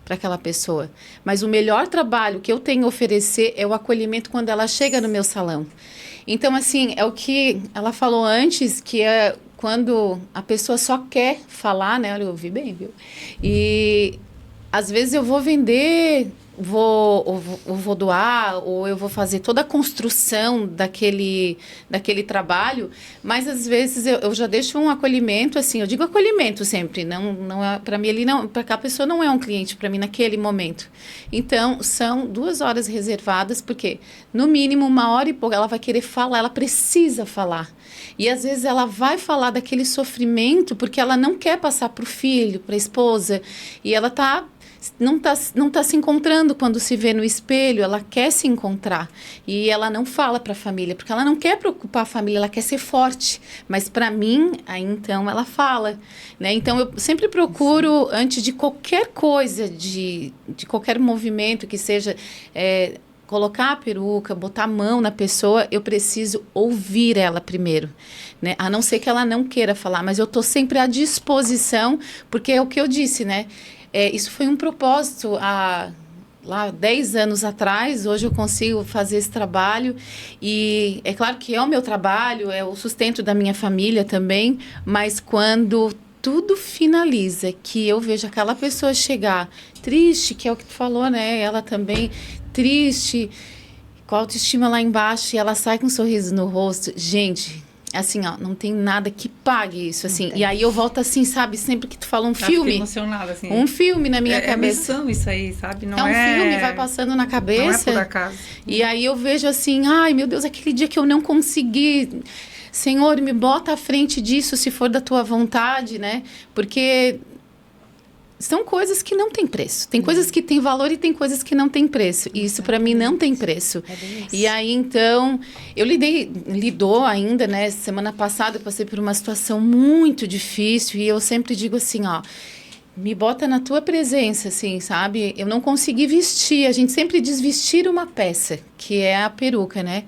para aquela pessoa, mas o melhor trabalho que eu tenho a oferecer é o acolhimento quando ela chega no meu salão. Então, assim, é o que ela falou antes, que é quando a pessoa só quer falar, né? Olha, eu ouvi bem, viu? E às vezes eu vou vender, vou doar, ou eu vou fazer toda a construção daquele trabalho, mas às vezes eu já deixo um acolhimento, assim, eu digo acolhimento sempre, não é, para mim ali não, para cá a pessoa não é um cliente para mim naquele momento. Então, são 2 horas reservadas, porque no mínimo 1h e pouco ela vai querer falar, ela precisa falar. E às vezes ela vai falar daquele sofrimento porque ela não quer passar para o filho, para a esposa, e ela não tá se encontrando quando se vê no espelho, ela quer se encontrar e ela não fala para a família, porque ela não quer preocupar a família, ela quer ser forte, mas para mim, aí então ela fala, né? Então eu sempre procuro, antes de qualquer coisa, de qualquer movimento que seja, colocar a peruca, botar a mão na pessoa, eu preciso ouvir ela primeiro, né? A não ser que ela não queira falar, mas eu tô sempre à disposição, porque é o que eu disse, né? Isso foi um propósito lá 10 anos atrás. Hoje eu consigo fazer esse trabalho e é claro que é o meu trabalho, é o sustento da minha família também, mas quando tudo finaliza, que eu vejo aquela pessoa chegar triste, que é o que tu falou, né? Ela também triste, com a autoestima lá embaixo, e ela sai com um sorriso no rosto. Gente, assim, ó, não tem nada que pague isso, assim. E aí eu volto assim, sabe? Sempre que tu fala um filme. Fiquei emocionada, assim. Um filme na minha cabeça. É missão isso aí, sabe? Não um filme, vai passando na cabeça. Não é por acaso. E aí eu vejo assim, ai, meu Deus, aquele dia que eu não consegui. Senhor, me bota à frente disso, se for da tua vontade, né? Porque são coisas que não têm preço. Tem coisas que têm valor e tem coisas que não têm preço. E isso, para mim, não tem preço. E aí, então, eu lidou ainda, né? Semana passada eu passei por uma situação muito difícil e eu sempre digo assim, ó, me bota na tua presença, assim, sabe? Eu não consegui vestir. A gente sempre diz vestir uma peça, que é a peruca, né?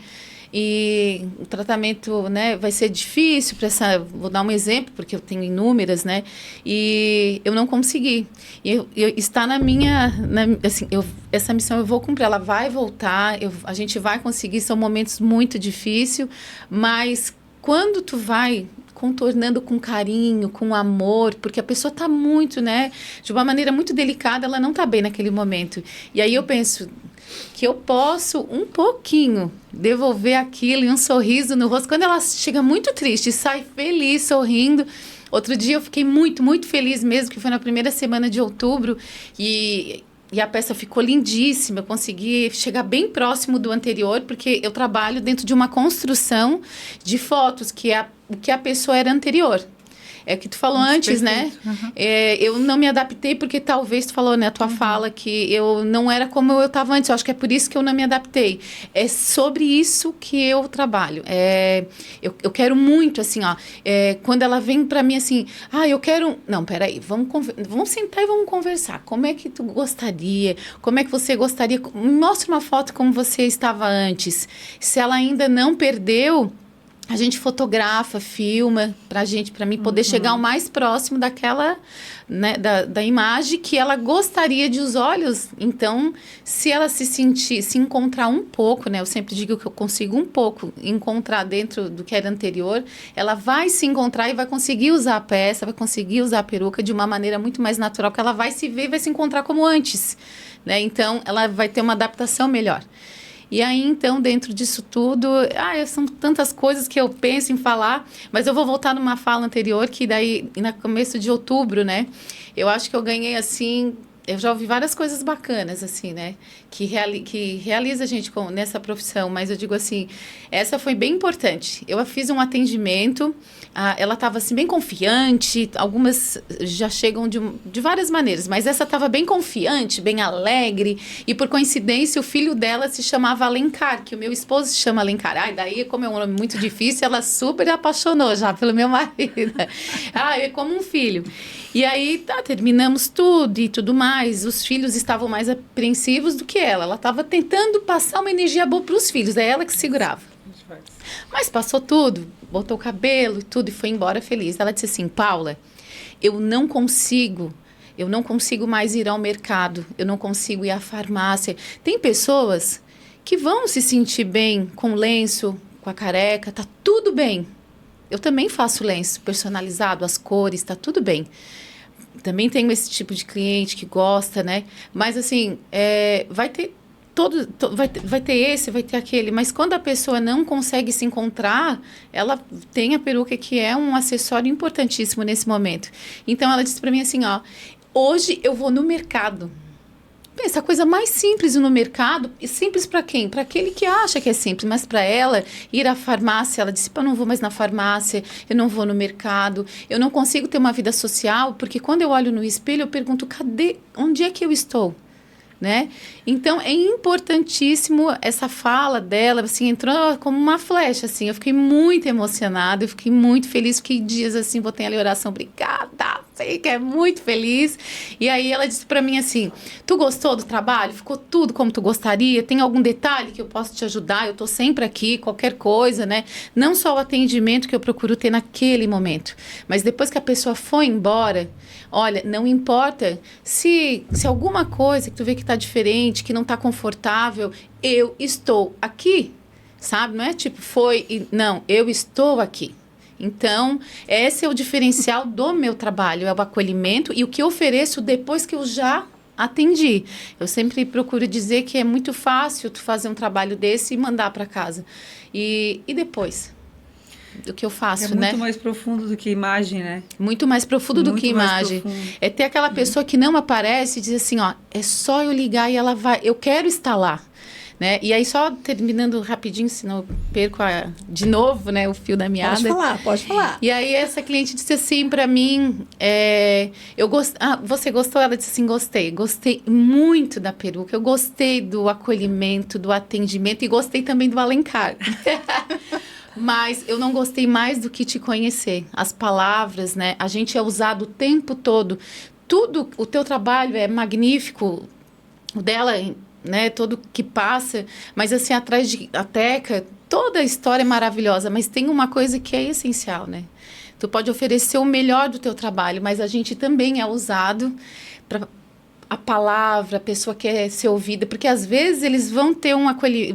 E o tratamento, né, vai ser difícil para vou dar um exemplo, porque eu tenho inúmeras, né, e eu não consegui. E está na minha, assim, essa missão eu vou cumprir, ela vai voltar, a gente vai conseguir, são momentos muito difíceis, mas quando tu vai contornando com carinho, com amor, porque a pessoa está muito, né, de uma maneira muito delicada, ela não está bem naquele momento. E aí eu penso que eu posso um pouquinho devolver aquilo e um sorriso no rosto. Quando ela chega muito triste, sai feliz, sorrindo. Outro dia eu fiquei muito, muito feliz mesmo, que foi na primeira semana de outubro e a peça ficou lindíssima. Eu consegui chegar bem próximo do anterior, porque eu trabalho dentro de uma construção de fotos, que é o que a pessoa era anterior. É o que tu falou antes, perfeito, né? Uhum. Eu não me adaptei porque talvez tu falou, né? A tua fala que eu não era como eu estava antes. Eu acho que é por isso que eu não me adaptei. É sobre isso que eu trabalho. Eu quero muito, assim, ó. Quando ela vem para mim assim, eu quero... Não, peraí, vamos sentar e vamos conversar. Como é que tu gostaria? Como é que você gostaria? Me mostra uma foto como você estava antes. Se ela ainda não perdeu... A gente fotografa, filma, para mim poder chegar o mais próximo daquela, né, da imagem que ela gostaria de os olhos. Então, se ela se encontrar um pouco, né, eu sempre digo que eu consigo um pouco encontrar dentro do que era anterior, ela vai se encontrar e vai conseguir usar a peça, vai conseguir usar a peruca de uma maneira muito mais natural, porque ela vai se ver e vai se encontrar como antes, né? Então, ela vai ter uma adaptação melhor. E aí, então, dentro disso tudo, são tantas coisas que eu penso em falar, mas eu vou voltar numa fala anterior, que daí, no começo de outubro, né? Eu acho que eu ganhei, assim... Eu já ouvi várias coisas bacanas, assim, né? Que realiza a gente nessa profissão. Mas eu digo assim, essa foi bem importante. Eu fiz um atendimento, ela estava assim, bem confiante. Algumas já chegam de várias maneiras. Mas essa estava bem confiante, bem alegre. E, por coincidência, o filho dela se chamava Alencar, que o meu esposo se chama Alencar. Daí, como é um nome muito difícil, ela super apaixonou já pelo meu marido. É como um filho. E aí, terminamos tudo e tudo mais. Os filhos estavam mais apreensivos do que ela. Ela estava tentando passar uma energia boa para os filhos. É ela que segurava. Mas passou tudo. Botou o cabelo e tudo e foi embora feliz. Ela disse assim, Paula, eu não consigo mais ir ao mercado. Eu não consigo ir à farmácia. Tem pessoas que vão se sentir bem com lenço, com a careca. Tá tudo bem. Eu também faço lenço personalizado, as cores, tá tudo bem. Também tenho esse tipo de cliente que gosta, né? Mas, assim, vai ter vai ter esse, vai ter aquele. Mas quando a pessoa não consegue se encontrar, ela tem a peruca, que é um acessório importantíssimo nesse momento. Então, ela disse para mim assim, hoje eu vou no mercado. Pensa, a coisa mais simples no mercado, e simples para quem? Para aquele que acha que é simples, mas para ela, ir à farmácia, ela disse, eu não vou mais na farmácia, eu não vou no mercado, eu não consigo ter uma vida social, porque quando eu olho no espelho, eu pergunto, onde é que eu estou? Né? Então, é importantíssimo essa fala dela, assim, entrou como uma flecha, assim, eu fiquei muito emocionada, eu fiquei muito feliz, fiquei dias, assim, botei ali a oração, obrigada, sei que é muito feliz, e aí ela disse pra mim assim, tu gostou do trabalho? Ficou tudo como tu gostaria? Tem algum detalhe que eu posso te ajudar? Eu tô sempre aqui, qualquer coisa, né? Não só o atendimento que eu procuro ter naquele momento, mas depois que a pessoa foi embora, olha, não importa se alguma coisa que tu vê que tá diferente, que não tá confortável, eu estou aqui, sabe? Não é tipo, não, eu estou aqui. Então, esse é o diferencial do meu trabalho, é o acolhimento e o que eu ofereço depois que eu já atendi. Eu sempre procuro dizer que é muito fácil tu fazer um trabalho desse e mandar para casa. E depois? Do que eu faço, né? É muito mais profundo do que imagem, né? Muito mais profundo do que imagem. É ter aquela pessoa que não aparece e diz assim, é só eu ligar e ela vai, eu quero estar lá, né? E aí, só terminando rapidinho, senão eu perco de novo, né, o fio da meada. Pode falar. E aí, essa cliente disse assim para mim, você gostou? Ela disse assim, gostei muito da peruca, eu gostei do acolhimento, do atendimento e gostei também do Alencar. Mas eu não gostei mais do que te conhecer. As palavras, né? A gente é usado o tempo todo. Tudo, o teu trabalho é magnífico, o dela, né? Todo que passa. Mas assim, atrás de a Teca, toda a história é maravilhosa. Mas tem uma coisa que é essencial, né? Tu pode oferecer o melhor do teu trabalho, mas a gente também é usado para... a palavra, a pessoa quer ser ouvida, porque às vezes eles vão ter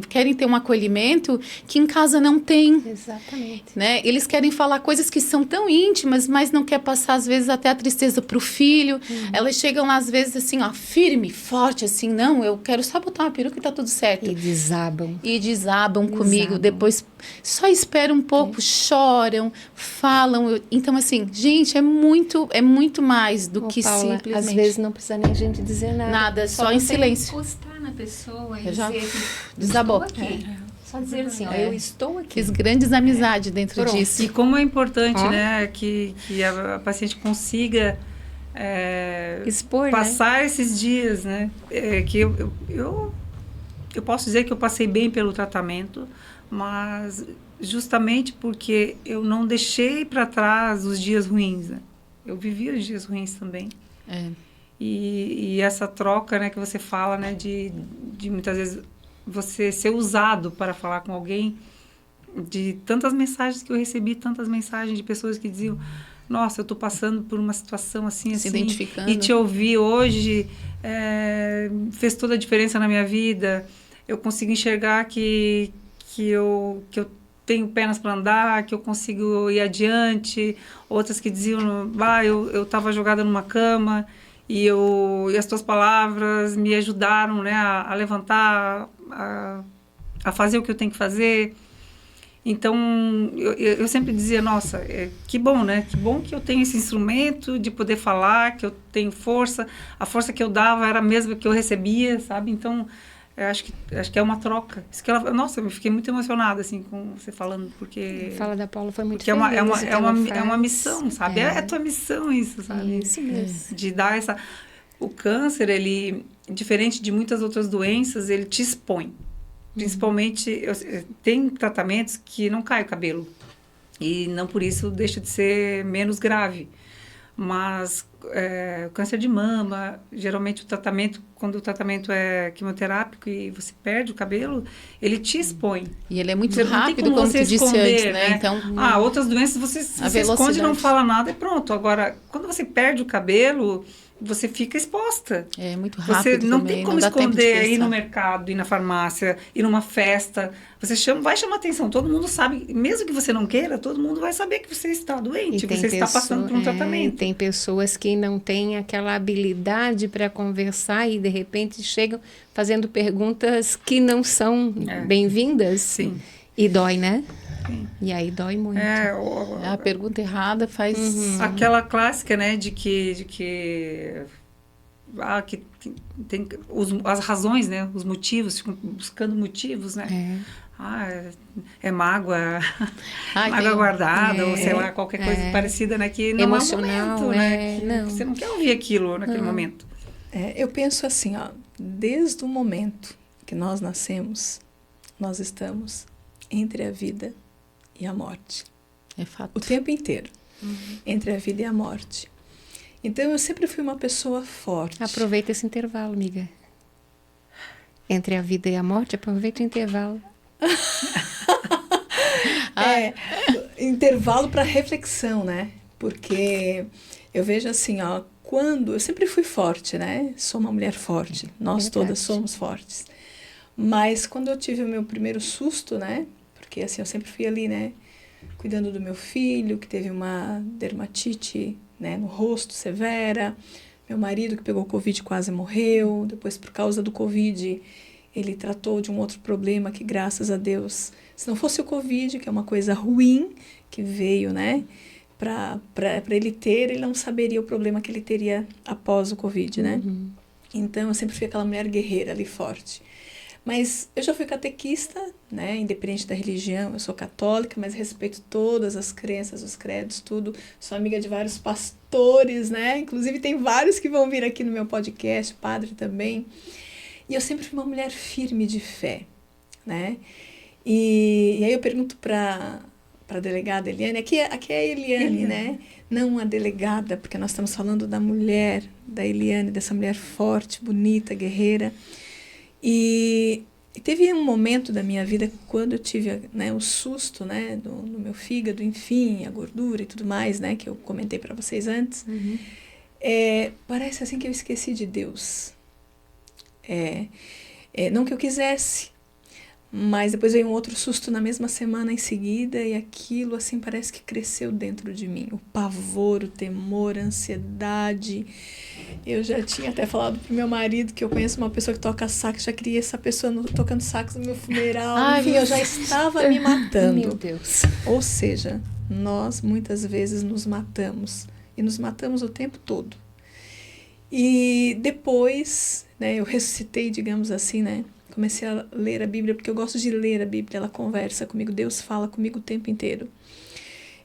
querem ter um acolhimento que em casa não tem. Exatamente. Né? Eles querem falar coisas que são tão íntimas, mas não quer passar às vezes até a tristeza para o filho. Elas chegam lá às vezes assim, firme, forte, assim, não, eu quero só botar uma peruca e tá tudo certo. E desabam. Comigo, depois só esperam um pouco, choram, falam. Então, assim, gente, é muito mais do que Paula, simplesmente... Às vezes não precisa nem a gente dizer nada. Nada, só em silêncio. Encostar na pessoa e Já dizer desabou. Estou aqui. Só dizer assim, eu estou aqui. Fiz grandes amizades dentro disso. E como é importante, né, que a paciente consiga expor, passar esses dias, né? Que eu posso dizer que eu passei bem pelo tratamento, mas justamente porque eu não deixei para trás os dias ruins, né? Eu vivi os dias ruins também. E essa troca, né, que você fala, né, de muitas vezes você ser usado para falar com alguém, de tantas mensagens que eu recebi, tantas mensagens de pessoas que diziam, nossa, eu estou passando por uma situação assim, se identificando. E te ouvir hoje fez toda a diferença na minha vida. Eu consigo enxergar que eu tenho pernas para andar, que eu consigo ir adiante. Outras que diziam, eu estava jogada numa cama e as tuas palavras me ajudaram, né, a levantar, a fazer o que eu tenho que fazer. Então, eu sempre dizia, nossa, que bom, né? Que bom que eu tenho esse instrumento de poder falar, que eu tenho força. A força que eu dava era a mesma que eu recebia, sabe? Então, eu acho que é uma troca. Isso que nossa, eu fiquei muito emocionada, assim, com você falando, porque... A fala da Paula foi muito porque feliz. é uma missão, sabe? É a tua missão isso, sabe? Isso mesmo. De dar essa... O câncer, ele, diferente de muitas outras doenças, ele te expõe. Principalmente, tem tratamentos que não cai o cabelo. E não por isso deixa de ser menos grave. Mas o câncer de mama, geralmente quando o tratamento é quimioterápico e você perde o cabelo, ele te expõe. E ele é muito você rápido, como tu disse antes, né? Então, outras doenças você esconde e não fala nada e pronto. Agora, quando você perde o cabelo... você fica exposta. É muito rápido. Você não também, tem como esconder aí no mercado, ir na farmácia, ir numa festa. Você vai chamar atenção. Todo mundo sabe, mesmo que você não queira, todo mundo vai saber que você está doente, que você está passando por um tratamento. Tem pessoas que não têm aquela habilidade para conversar e, de repente, chegam fazendo perguntas que não são bem-vindas. Sim. E dói, né? Sim. E aí dói muito. A pergunta errada faz... Aquela clássica, né, de que tem as razões, né, os motivos, ficam buscando motivos, né? É mágoa, mágoa guardada, ou sei lá, qualquer coisa parecida, né, que não emocional, é o momento, né? Que você não quer ouvir aquilo naquele momento. Eu penso assim, ó, desde o momento que nós nascemos, nós estamos entre a vida e a morte. É fato. O tempo inteiro. Entre a vida e a morte. Então, eu sempre fui uma pessoa forte. Aproveita esse intervalo, amiga. Entre a vida e a morte, aproveita o intervalo. Intervalo para reflexão, né? Porque eu vejo assim, ó, eu sempre fui forte, né? Sou uma mulher forte. Nós todas somos fortes. Mas quando eu tive o meu primeiro susto, né? Porque assim, eu sempre fui ali, né? Cuidando do meu filho, que teve uma dermatite, né, no rosto severa. Meu marido, que pegou Covid, quase morreu. Depois, por causa do Covid, ele tratou de um outro problema que, graças a Deus, se não fosse o Covid, que é uma coisa ruim, que veio, né? Para ele ter, ele não saberia o problema que ele teria após o Covid, né? Então, eu sempre fui aquela mulher guerreira ali, forte. Mas eu já fui catequista, né, independente da religião, eu sou católica, mas respeito todas as crenças, os credos, tudo. Sou amiga de vários pastores, né, inclusive tem vários que vão vir aqui no meu podcast, padre também. E eu sempre fui uma mulher firme de fé, né. E aí eu pergunto para a delegada Eliane, aqui é a Eliane, né, não a delegada, porque nós estamos falando da mulher, da Eliane, dessa mulher forte, bonita, guerreira. E teve um momento da minha vida quando eu tive, né, o susto, né, no meu fígado, enfim, a gordura e tudo mais, né, que eu comentei para vocês antes. Parece assim que eu esqueci de Deus. Não que eu quisesse, mas depois veio um outro susto na mesma semana em seguida e aquilo assim parece que cresceu dentro de mim. O pavor, o temor, a ansiedade. Eu já tinha até falado pro meu marido que eu conheço uma pessoa que toca sax, já queria essa pessoa tocando sax no meu funeral. Enfim, eu já estava me matando. Meu Deus. Ou seja, nós muitas vezes nos matamos. E nos matamos o tempo todo. E depois, né, eu ressuscitei, digamos assim, né? Comecei a ler a Bíblia, porque eu gosto de ler a Bíblia, ela conversa comigo, Deus fala comigo o tempo inteiro.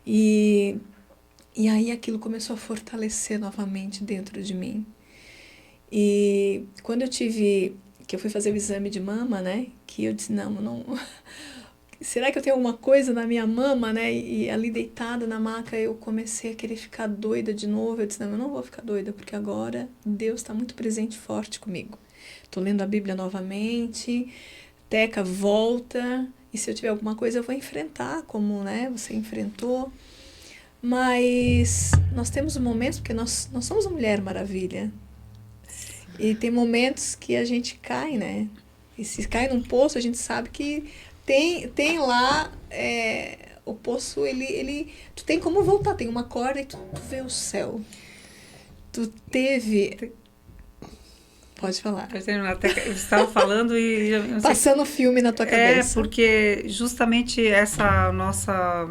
E aí aquilo começou a fortalecer novamente dentro de mim. E quando que eu fui fazer o exame de mama, né, que eu disse, não, será que eu tenho alguma coisa na minha mama, né, e ali deitada na maca eu comecei a querer ficar doida de novo. Eu disse, não, eu não vou ficar doida, porque agora Deus está muito presente e forte comigo. Estou lendo a Bíblia novamente, Teca volta, e se eu tiver alguma coisa eu vou enfrentar, como, né, você enfrentou. Mas nós temos momentos, porque nós somos uma Mulher Maravilha, e tem momentos que a gente cai, né, e se cai num poço a gente sabe que tem lá, o poço, tu tem como voltar, tem uma corda e tu vê o céu. Tu teve... Pode falar. Pode terminar. Até você estava falando e... Passando o filme na tua cabeça. Porque justamente essa nossa...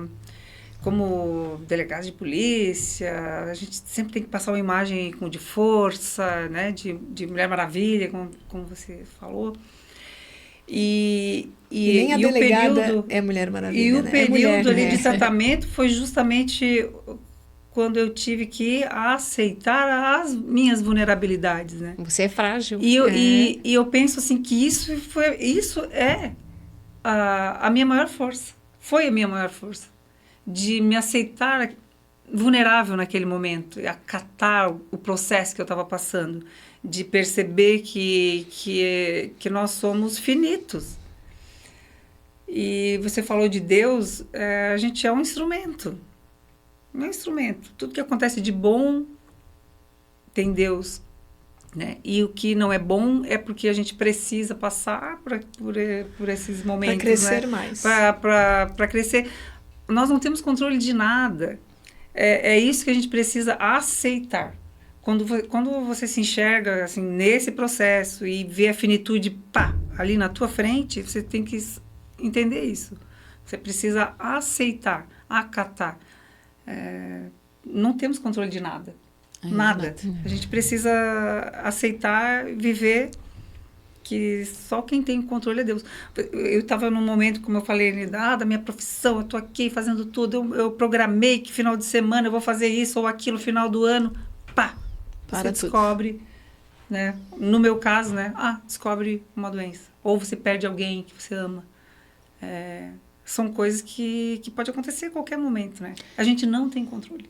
Como delegado de polícia, a gente sempre tem que passar uma imagem de força, né? De Mulher Maravilha, como você falou. E nem a delegada período, é Mulher Maravilha, e o né? período ali de tratamento foi justamente quando eu tive que aceitar as minhas vulnerabilidades, né? Você é frágil. E eu penso assim que isso é a minha maior força. Foi a minha maior força. De me aceitar vulnerável naquele momento, acatar o processo que eu estava passando, de perceber que nós somos finitos. E você falou de Deus, a gente é um instrumento. É um instrumento. Tudo que acontece de bom tem Deus, né? E o que não é bom é porque a gente precisa passar por esses momentos. Para crescer, né? Mais. Para crescer. Nós não temos controle de nada. É isso que a gente precisa aceitar. Quando você se enxerga assim, nesse processo e vê a finitude ali na tua frente, você tem que entender isso. Você precisa aceitar, acatar. Não temos controle de nada. Nada. A gente precisa aceitar, viver, que só quem tem controle é Deus. Eu estava num momento, como eu falei, da minha profissão, eu estou aqui fazendo tudo, eu programei que final de semana eu vou fazer isso ou aquilo, final do ano, você descobre, né? No meu caso, né? Descobre uma doença. Ou você perde alguém que você ama. São coisas que pode acontecer a qualquer momento, né? A gente não tem controle.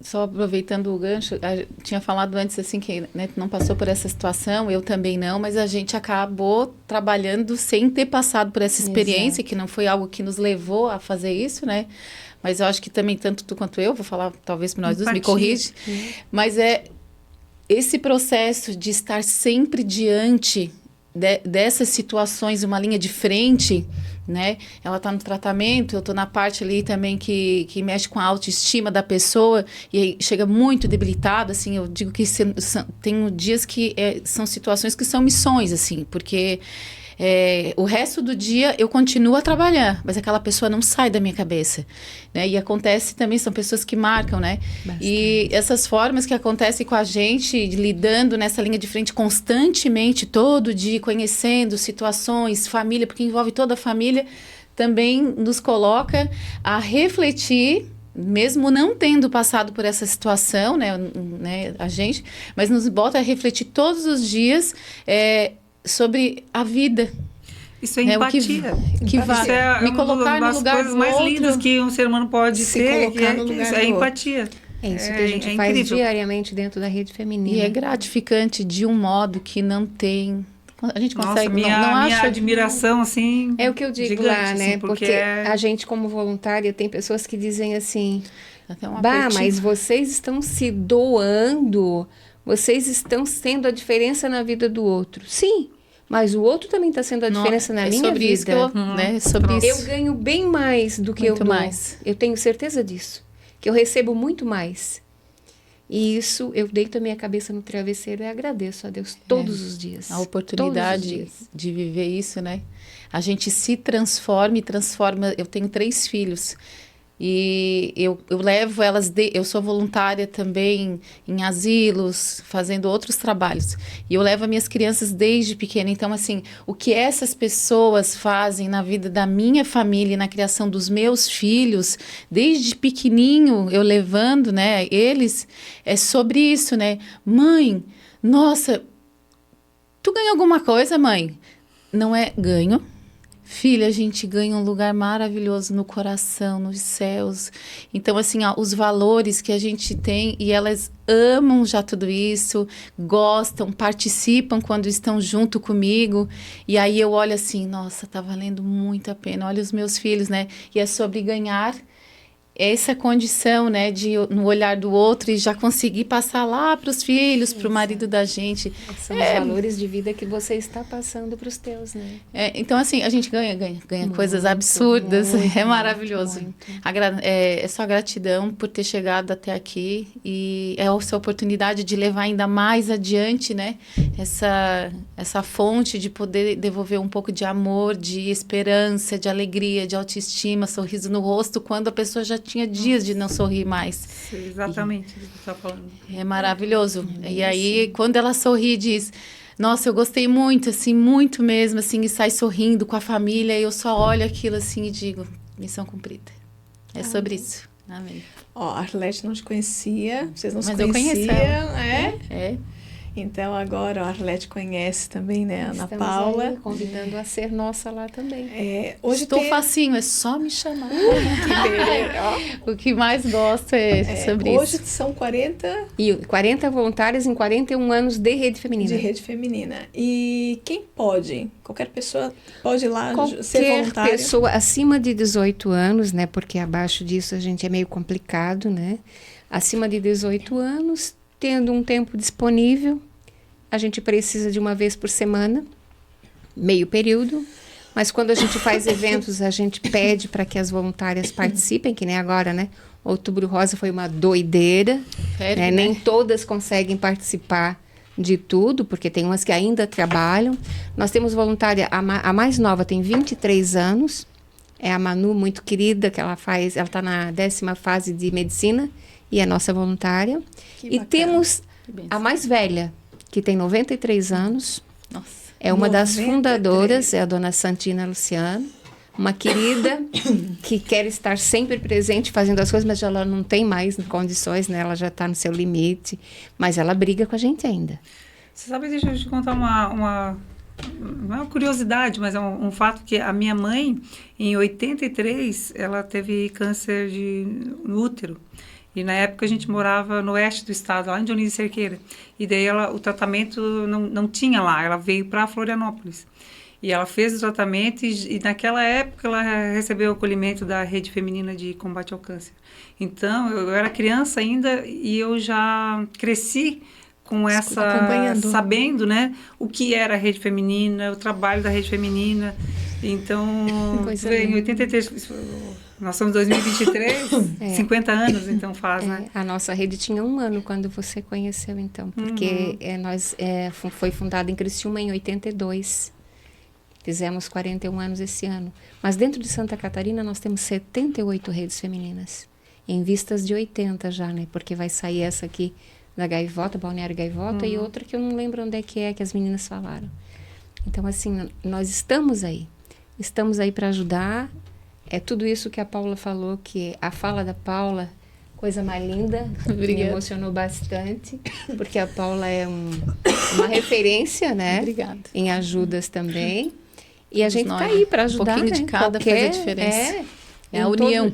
Só aproveitando o gancho, tinha falado antes assim que, né, não passou por essa situação, eu também não, mas a gente acabou trabalhando sem ter passado por essa experiência, que não foi algo que nos levou a fazer isso, né? Mas eu acho que também, tanto tu quanto eu, vou falar talvez para nós dois, me corrige, mas esse processo de estar sempre diante dessas situações, uma linha de frente, né? Ela está no tratamento, eu estou na parte ali também que mexe com a autoestima da pessoa e aí chega muito debilitada, assim, eu digo que tem dias que são situações que são missões, assim, porque o resto do dia eu continuo a trabalhar, mas aquela pessoa não sai da minha cabeça, né? E acontece também, são pessoas que marcam, né? Bastante. E essas formas que acontecem com a gente, lidando nessa linha de frente constantemente, todo dia, conhecendo situações, família, porque envolve toda a família, também nos coloca a refletir, mesmo não tendo passado por essa situação, né, a gente, mas nos bota a refletir todos os dias, sobre a vida. Isso é empatia. Que vai me colocar no lugar do outro. Uma das coisas mais lindas que um ser humano pode ser, colocar no lugar é empatia. É isso que a gente faz incrível. Diariamente dentro da rede feminina. E é gratificante de um modo que não tem... A gente consegue... Minha admiração, assim... É o que eu digo lá, né? Assim, porque a gente, como voluntária, tem pessoas que dizem assim... mas vocês estão se doando... Vocês estão sendo a diferença na vida do outro. Sim, mas o outro também está sendo a diferença na minha vida. Isso né? Sobre isso. Eu ganho bem mais do que eu dou. Mais. Eu tenho certeza disso. Que eu recebo muito mais. E isso, eu deito a minha cabeça no travesseiro e agradeço a Deus todos os dias. A oportunidade de viver isso, né? A gente se transforma e transforma... Eu tenho 3 filhos. E eu levo elas, eu sou voluntária também em asilos, fazendo outros trabalhos. E eu levo as minhas crianças desde pequena. Então, assim, o que essas pessoas fazem na vida da minha família, na criação dos meus filhos, desde pequenininho, eu levando, né, eles, é sobre isso, né? Mãe, nossa, tu ganha alguma coisa, mãe? Não é ganho. Filha, a gente ganha um lugar maravilhoso no coração, nos céus. Então, assim, os valores que a gente tem, e elas amam já tudo isso, gostam, participam quando estão junto comigo. E aí eu olho assim, nossa, tá valendo muito a pena. Olha os meus filhos, né? E é sobre ganhar essa condição, né, de no olhar do outro e já conseguir passar lá para os filhos, para o marido da gente. São os valores de vida que você está passando para os teus, né? Então, assim, a gente ganha muito, coisas absurdas, é maravilhoso. Muito. É só gratidão por ter chegado até aqui e é essa oportunidade de levar ainda mais adiante, né, essa fonte de poder devolver um pouco de amor, de esperança, de alegria, de autoestima, sorriso no rosto, quando a pessoa já tinha dias de não sorrir mais. Exatamente, o que você está falando. É maravilhoso. E aí, quando ela sorri e diz, nossa, eu gostei muito, assim, muito mesmo, assim, e sai sorrindo com a família, e eu só olho aquilo assim e digo, missão cumprida. É sobre isso. Amém. Ó, a Arlete não te conhecia, vocês não se conheciam. Mas eu conheci ela. É. Então, agora a Arlete conhece também, né, a Ana Paula. Aí, convidando a ser nossa lá também. Hoje estou facinho, é só me chamar. O que mais gosto sobre isso. Hoje são 40... E 40 voluntárias em 41 anos de Rede Feminina. De Rede Feminina. E quem pode? Qualquer pessoa pode ir lá ser voluntária? Qualquer pessoa acima de 18 anos, né, porque abaixo disso a gente é meio complicado, né? Acima de 18 anos... Tendo um tempo disponível, a gente precisa de uma vez por semana, meio período, mas quando a gente faz eventos, a gente pede para que as voluntárias participem, que nem agora, né? Outubro Rosa foi uma doideira, né? Nem todas conseguem participar de tudo, porque tem umas que ainda trabalham. Nós temos voluntária, a mais nova tem 23 anos, é a Manu, muito querida, que ela está na 10ª fase de medicina, e é nossa voluntária. E temos a mais velha, que tem 93 anos. Nossa. É uma 93. Das fundadoras, é a dona Santina Luciano. Uma querida que quer estar sempre presente fazendo as coisas, mas ela não tem mais condições, né? Ela já está no seu limite. Mas ela briga com a gente ainda. Você sabe, deixa eu te contar uma curiosidade, mas é um fato que a minha mãe, em 83, ela teve câncer no útero. E na época a gente morava no oeste do estado, lá em Dionísio Cerqueira. E daí o tratamento não tinha lá, ela veio para Florianópolis. E ela fez o tratamento e naquela época ela recebeu o acolhimento da Rede Feminina de Combate ao Câncer. Então, eu era criança ainda e eu já cresci com sabendo, né, o que era a Rede Feminina, o trabalho da Rede Feminina. Então, em 83... Nós somos 2023, 50 anos, então faz, né? A nossa rede tinha 1 ano quando você conheceu, então. Porque foi fundada em Criciúma em 82. Fizemos 41 anos esse ano. Mas dentro de Santa Catarina nós temos 78 redes femininas. Em vistas de 80 já, né? Porque vai sair essa aqui da Gaivota, Balneário Gaivota, e outra que eu não lembro onde é que as meninas falaram. Então, assim, nós estamos aí. Estamos aí para ajudar. É tudo isso que a Paula falou, que a fala da Paula, coisa mais linda, me emocionou bastante, porque a Paula é uma referência, né? Obrigada. Em ajudas também. E a gente está aí para ajudar, um pouquinho, né? de cada faz a diferença. É a união.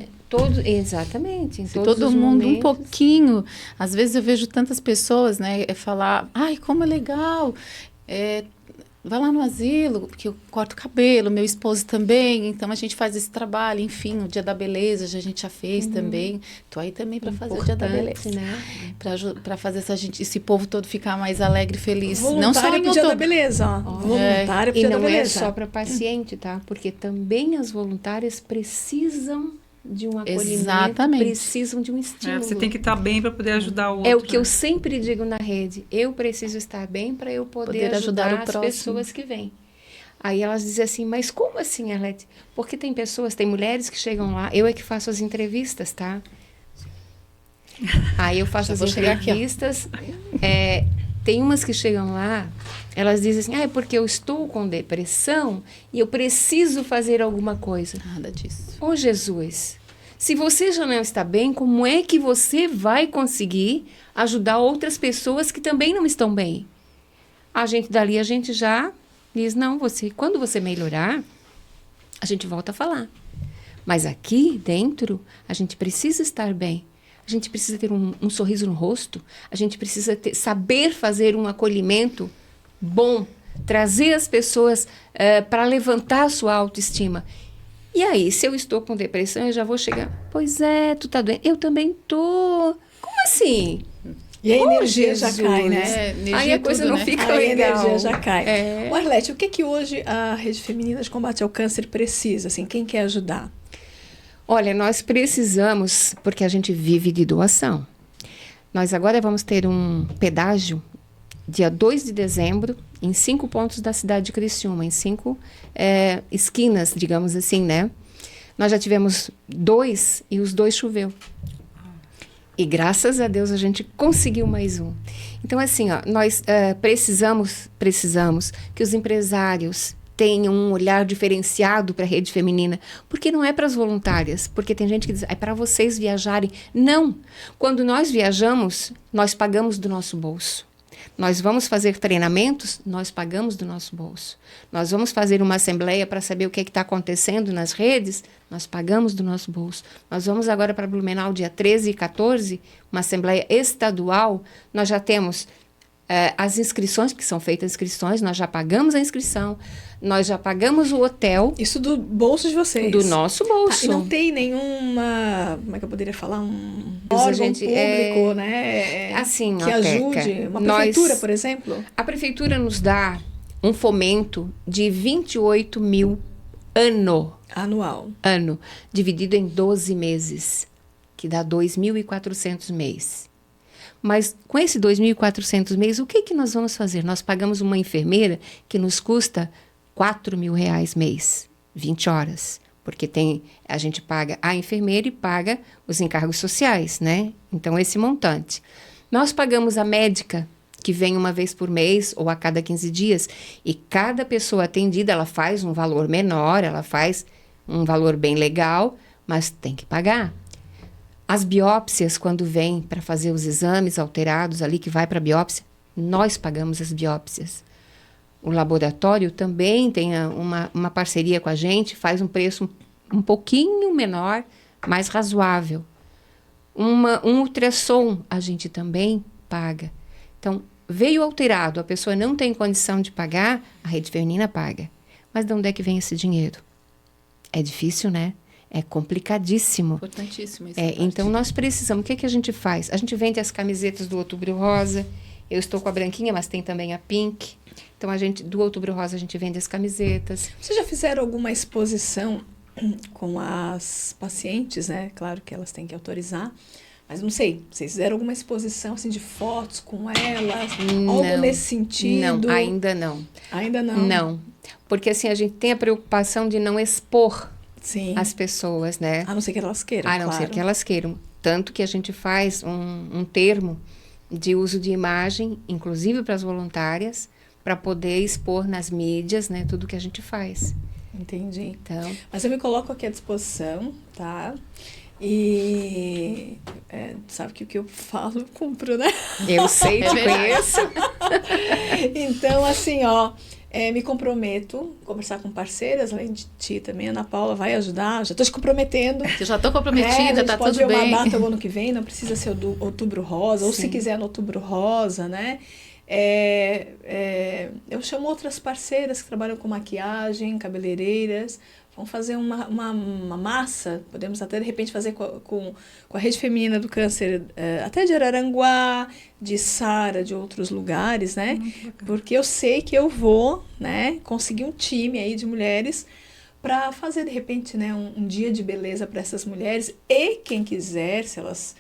Exatamente. Em se todo mundo momentos. Um pouquinho. Às vezes eu vejo tantas pessoas, né, falar, ai, como é legal, vai lá no asilo, porque eu corto o cabelo, meu esposo também, então a gente faz esse trabalho, enfim, o Dia da Beleza a gente já fez também. Tô aí também para fazer o Dia da Beleza, né? Para fazer esse povo todo ficar mais alegre e feliz. Não só no Dia da Beleza, ó. Voluntária pro Dia da Beleza. E não é só para paciente, tá? Porque também as voluntárias precisam de um acolhimento, exatamente. Precisam de um estímulo. Você tem que estar bem para poder ajudar o outro. É o que eu sempre digo na rede. Eu preciso estar bem para eu poder ajudar as pessoas que vêm. Aí elas dizem assim, mas como assim, Arlete? Porque tem mulheres que chegam lá, eu é que faço as entrevistas, tá? Aí eu faço as entrevistas, tem umas que chegam lá, elas dizem assim, é porque eu estou com depressão e eu preciso fazer alguma coisa. Nada disso. Ô Jesus, se você já não está bem, como é que você vai conseguir ajudar outras pessoas que também não estão bem? A gente já diz, não, quando você melhorar, a gente volta a falar. Mas aqui dentro, a gente precisa estar bem. A gente precisa ter um sorriso no rosto. A gente precisa saber fazer um acolhimento bom. Trazer as pessoas para levantar a sua autoestima. E aí, se eu estou com depressão, eu já vou chegar, pois é, tu tá doente, eu também tô. Como assim? E a energia já cai, né? Aí a coisa não fica legal. A energia já cai. O Arlete, o que hoje a Rede Feminina de Combate ao Câncer precisa? Assim, quem quer ajudar? Olha, nós precisamos, porque a gente vive de doação. Nós agora vamos ter um pedágio dia 2 de dezembro, em 5 pontos da cidade de Criciúma, em 5 esquinas, digamos assim, né? Nós já tivemos 2 e os 2 choveu. E graças a Deus a gente conseguiu mais um. Então, assim, ó, nós precisamos que os empresários tenham um olhar diferenciado para a rede feminina, porque não é para as voluntárias, porque tem gente que diz, é para vocês viajarem. Não! Quando nós viajamos, nós pagamos do nosso bolso. Nós vamos fazer treinamentos, nós pagamos do nosso bolso. Nós vamos fazer uma assembleia para saber o que está acontecendo nas redes, nós pagamos do nosso bolso. Nós vamos agora para Blumenau, dia 13 e 14, uma assembleia estadual. Nós já temos as inscrições, porque são feitas inscrições, nós já pagamos a inscrição, nós já pagamos o hotel. Isso do bolso de vocês? Do nosso bolso. E não tem nenhuma, como é que eu poderia falar, um órgão público, né? Assim, que ajude, uma prefeitura, por exemplo? A prefeitura nos dá um fomento de 28 mil ano, dividido em 12 meses, que dá 2.400 mês. Mas com esse 2.400 mês, o que nós vamos fazer? Nós pagamos uma enfermeira que nos custa R$4.000 mês, 20 horas. Porque a gente paga a enfermeira e paga os encargos sociais, né? Então, esse montante. Nós pagamos a médica, que vem uma vez por mês ou a cada 15 dias. E cada pessoa atendida, ela faz um valor menor, ela faz um valor bem legal, mas tem que pagar. As biópsias, quando vem para fazer os exames alterados ali, que vai para a biópsia, nós pagamos as biópsias. O laboratório também tem uma parceria com a gente, faz um preço um pouquinho menor, mais razoável. Um ultrassom a gente também paga. Então, veio alterado, a pessoa não tem condição de pagar, a Rede Feminina paga. Mas de onde é que vem esse dinheiro? É difícil, né? É complicadíssimo. Importantíssimo isso. Então, nós precisamos. O que a gente faz? A gente vende as camisetas do Outubro Rosa. Eu estou com a branquinha, mas tem também a pink. Então, do Outubro Rosa, a gente vende as camisetas. Vocês já fizeram alguma exposição com as pacientes, né? Claro que elas têm que autorizar. Mas não sei, vocês fizeram alguma exposição assim, de fotos com elas? Algo nesse sentido? Não, ainda não. Ainda não? Não. Porque assim, a gente tem a preocupação de não expor as pessoas, né? A não ser que elas queiram, A não ser que elas queiram. Tanto que a gente faz um termo de uso de imagem, inclusive para as voluntárias, para poder expor nas mídias, né? Tudo que a gente faz. Entendi. Então, mas eu me coloco aqui à disposição, tá? E sabe que o que eu falo, eu cumpro, né? Eu sei, te conheço. Então, assim, me comprometo a conversar com parceiras, além de ti também, Ana Paula vai ajudar, já estou te comprometendo. Eu já estou comprometida, tá tudo bem. Pode ver uma data o ano que vem, não precisa ser o Outubro Rosa, ou se quiser no Outubro Rosa, né? Eu chamo outras parceiras que trabalham com maquiagem, cabeleireiras. Vamos fazer uma massa, podemos até de repente fazer com a Rede Feminina do Câncer, até de Araranguá, de Sara, de outros lugares, né? Porque eu sei que eu vou, né, conseguir um time aí de mulheres para fazer de repente, né, um dia de beleza para essas mulheres e quem quiser, se elas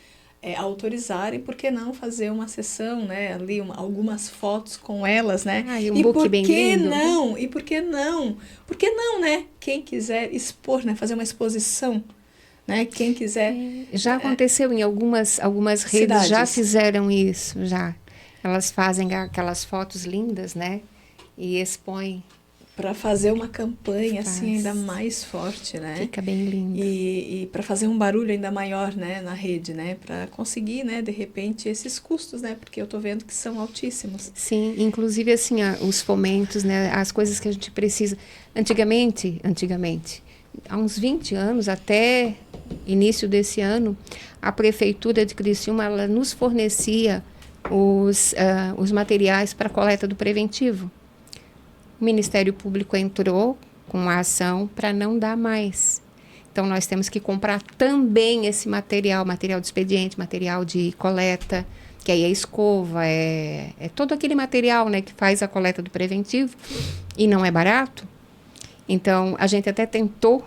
autorizarem, por que não fazer uma sessão, né, ali algumas fotos com elas, né? E book bem lindo. E por que não? Por que não, né? Quem quiser expor, né, fazer uma exposição, né? Quem quiser. Já aconteceu em algumas redes, cidades. Já fizeram isso, já. Elas fazem aquelas fotos lindas, né? E expõem. Para fazer uma campanha assim ainda mais forte, né? Fica bem lindo. E para fazer um barulho ainda maior, né, na rede, né, para conseguir, né, de repente esses custos, né, porque eu tô vendo que são altíssimos. Sim, inclusive assim, os fomentos, né, as coisas que a gente precisa. Antigamente, há uns 20 anos, até início desse ano, a prefeitura de Criciúma, ela nos fornecia os materiais para a coleta do preventivo. O Ministério Público entrou com a ação para não dar mais. Então, nós temos que comprar também esse material de expediente, material de coleta, que aí é escova, é todo aquele material, né, que faz a coleta do preventivo, e não é barato. Então, a gente até tentou,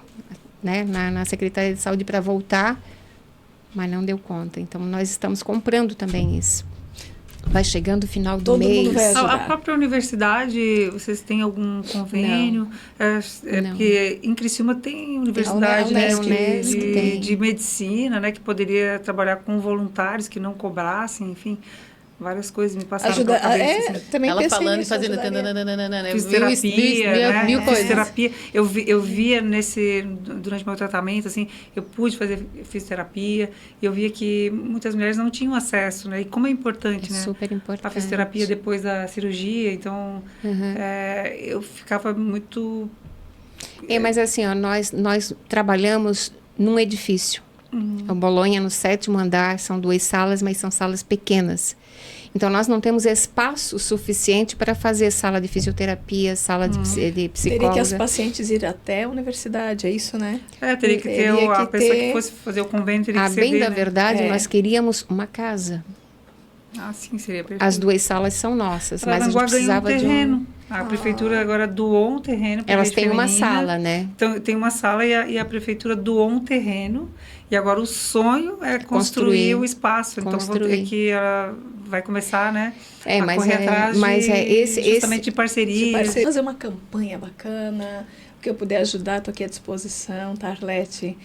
né, na Secretaria de Saúde para voltar, mas não deu conta. Então, nós estamos comprando também isso. Vai chegando o final do Todo mês. mundo vai ajudar. A própria universidade, vocês têm algum convênio? Não. Porque em Criciúma tem universidade, A né, Unesp tem. de medicina, né, que poderia trabalhar com voluntários que não cobrassem, enfim. Várias coisas me passaram pela cabeça. Assim. Também Ela pensei falando e nisso, fazendo ajudaria. Fisioterapia, né? mil coisas. Fisioterapia. Eu via durante meu tratamento, assim, eu pude fazer fisioterapia e eu via que muitas mulheres não tinham acesso, né? E como é importante, né? Super importante. A fisioterapia depois da cirurgia, então eu ficava muito... Mas assim, ó, nós trabalhamos num edifício. O Bolonha, no 7º andar, são 2 salas, mas são salas pequenas. Então, nós não temos espaço suficiente para fazer sala de fisioterapia, sala de psicóloga. Teria que as pacientes ir até a universidade, é isso, né? Teria que ter a pessoa que fosse fazer o convênio, teria que ser bem da né? verdade, nós queríamos uma casa. Sim, seria perfeito. As 2 salas são nossas, mas a gente ganhou precisava um terreno. de um... A prefeitura agora doou um terreno para Elas têm uma feminina. sala, né? Então, tem uma sala e a prefeitura doou um terreno. E agora o sonho é construir o espaço. Então, vou ter que... vai começar, né? A correr atrás justamente de parcerias. Fazer uma campanha bacana. O que eu puder ajudar, estou aqui à disposição, tá, Arlete?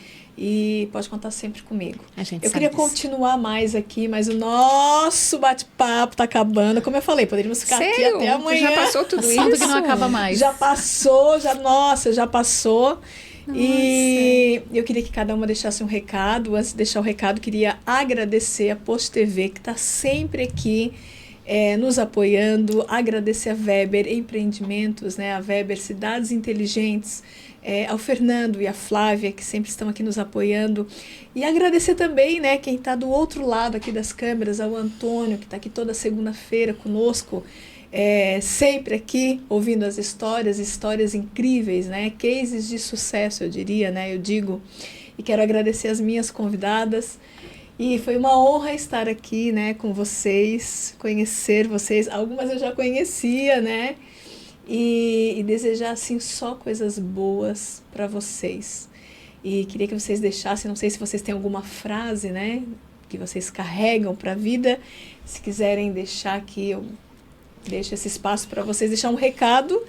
E pode contar sempre comigo. Eu queria continuar mais aqui, mas o nosso bate-papo está acabando. Como eu falei, poderíamos ficar aqui até amanhã. Já passou tudo isso? Assunto que não acaba mais. Já passou, já passou. Nossa. E eu queria que cada uma deixasse um recado. Antes de deixar o recado, queria agradecer a Post TV, que está sempre aqui nos apoiando. Agradecer a Weber Empreendimentos, né? A Weber Cidades Inteligentes, ao Fernando e a Flávia, que sempre estão aqui nos apoiando. E agradecer também, né, quem está do outro lado aqui das câmeras, ao Antônio, que está aqui toda segunda-feira conosco, sempre aqui ouvindo as histórias incríveis, né, cases de sucesso, eu diria, né, eu digo. E quero agradecer as minhas convidadas. E foi uma honra estar aqui, né, com vocês, conhecer vocês. Algumas eu já conhecia, né? E desejar, assim, só coisas boas para vocês. E queria que vocês deixassem, não sei se vocês têm alguma frase, né, que vocês carregam para a vida. Se quiserem deixar aqui, eu deixo esse espaço para vocês, deixar um recado,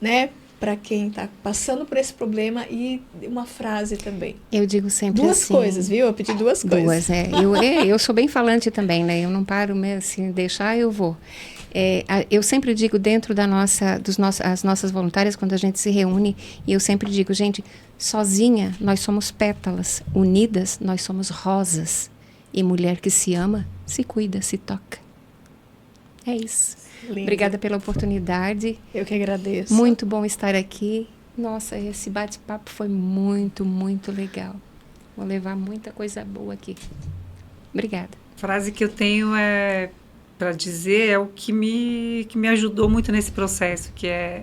né, para quem está passando por esse problema, e uma frase também. Eu digo sempre duas assim... coisas, viu? Eu pedi duas coisas. Eu sou bem falante também, né? Eu não paro mesmo, assim, deixar, eu vou. Eu sempre digo dentro as nossas voluntárias, quando a gente se reúne, e eu sempre digo, gente, sozinha nós somos pétalas, unidas nós somos rosas, e mulher que se ama, se cuida, se toca. É isso. Lindo. Obrigada pela oportunidade. Eu que agradeço. Muito bom estar aqui. Nossa, esse bate-papo foi muito, muito legal. Vou levar muita coisa boa aqui. Obrigada. A frase que eu tenho para dizer é o que me ajudou muito nesse processo, que é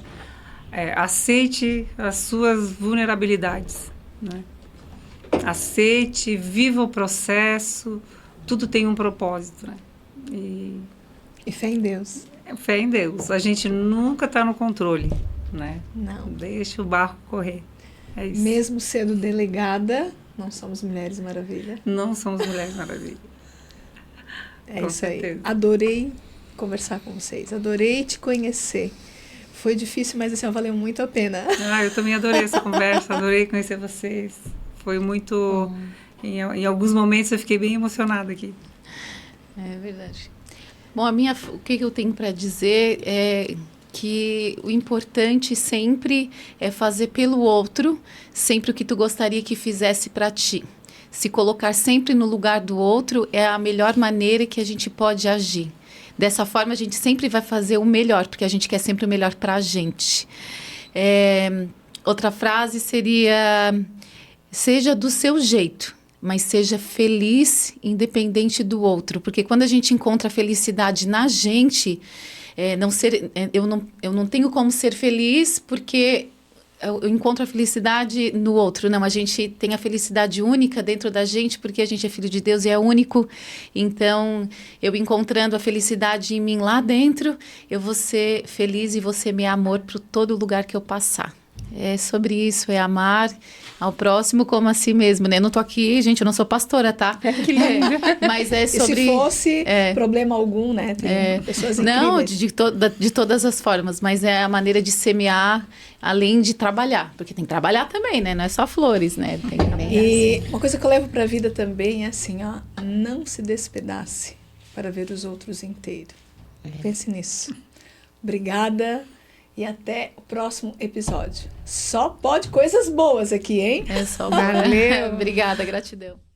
aceite as suas vulnerabilidades, né? Aceite, viva o processo, tudo tem um propósito, né? E fé em Deus. Fé em Deus. A gente nunca está no controle, né? Não. Deixa o barco correr. É isso. Mesmo sendo delegada, não somos Mulheres Maravilha. Não somos Mulheres Maravilha. É com isso certeza. Aí. Adorei conversar com vocês. Adorei te conhecer. Foi difícil, mas assim, valeu muito a pena. Eu também adorei essa conversa. Adorei conhecer vocês. Foi muito... Em alguns momentos eu fiquei bem emocionada aqui. É verdade. Bom, o que eu tenho para dizer é que o importante sempre é fazer pelo outro sempre o que tu gostaria que fizesse para ti. Se colocar sempre no lugar do outro é a melhor maneira que a gente pode agir. Dessa forma, a gente sempre vai fazer o melhor, porque a gente quer sempre o melhor para a gente. Outra frase seria: seja do seu jeito, mas seja feliz independente do outro. Porque quando a gente encontra a felicidade na gente, eu não tenho como ser feliz porque eu encontro a felicidade no outro. Não, a gente tem a felicidade única dentro da gente, porque a gente é filho de Deus e é único. Então, eu encontrando a felicidade em mim lá dentro, eu vou ser feliz e vou semear amor para todo lugar que eu passar. É sobre isso, é amar ao próximo como a si mesmo, né? Eu não tô aqui, gente, eu não sou pastora, tá? Que lindo. Mas é sobre... E se fosse problema algum, né? Tem pessoas incríveis. Não, de todas as formas, mas é a maneira de semear, além de trabalhar. Porque tem que trabalhar também, né? Não é só flores, né? Tem que trabalhar. E uma coisa que eu levo para a vida também é assim, ó, não se despedace para ver os outros inteiros. Pense nisso. Obrigada. E até o próximo episódio. Só pode coisas boas aqui, hein? É só. Valeu. Obrigada, gratidão.